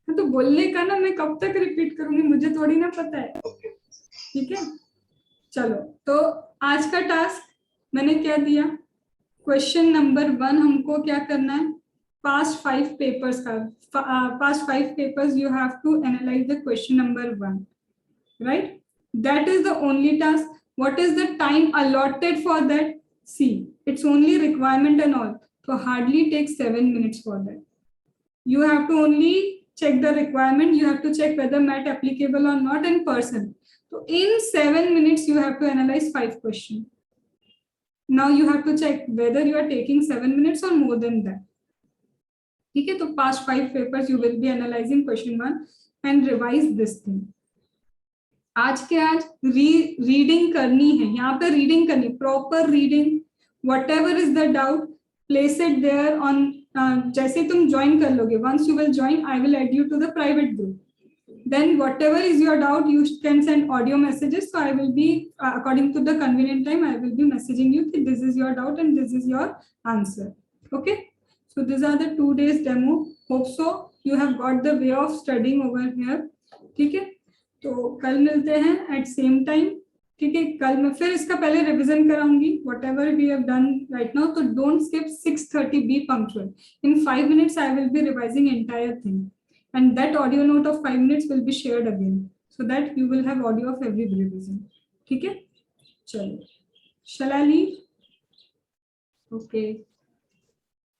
तो बोलने का ना, मैं कब तक रिपीट करूंगी, मुझे थोड़ी ना पता है। ठीक है, चलो। तो आज का टास्क मैंने क्या दिया? क्वेश्चन नंबर 1 हमको क्या करना है? पास्ट 5 पेपर्स का, past 5 papers you have to analyse the question number 1, right? That is the only task. What is the time allotted for that? See, it's only requirement and all, so hardly takes 7 minutes for that. You have to only check the requirement, you have to check whether mat applicable or not in person. So in 7 minutes you have to analyze 5 questions. Now you have to check whether you are taking 7 minutes or more than that. ठीक है, तो past 5 papers you will be analyzing question 1 and revise this thing. आज के आज reading करनी है, यहाँ पे रीडिंग करनी, proper reading, whatever is the doubt place it there on. जैसे तुम ज्वाइन कर लोगे, once you will join, I will add you to the private group, then whatever is your doubt you can send audio messages, so I will be according to the convenient time I will be messaging you that this is your doubt and this is your answer. Okay, so these are the 2 days demo. Hope so you have got the way of studying over here. ठीक है, तो कल मिलते हैं eight same time. ठीक है, कल मैं फिर इसका पहले revision कराऊंगी whatever we have done right now, तो don't skip 6:30, be punctual. In 5 minutes I will be revising entire thing, and that audio note of 5 minutes will be shared again, so that you will have audio of every revision. ठीक है, चलो, shall I leave? Okay.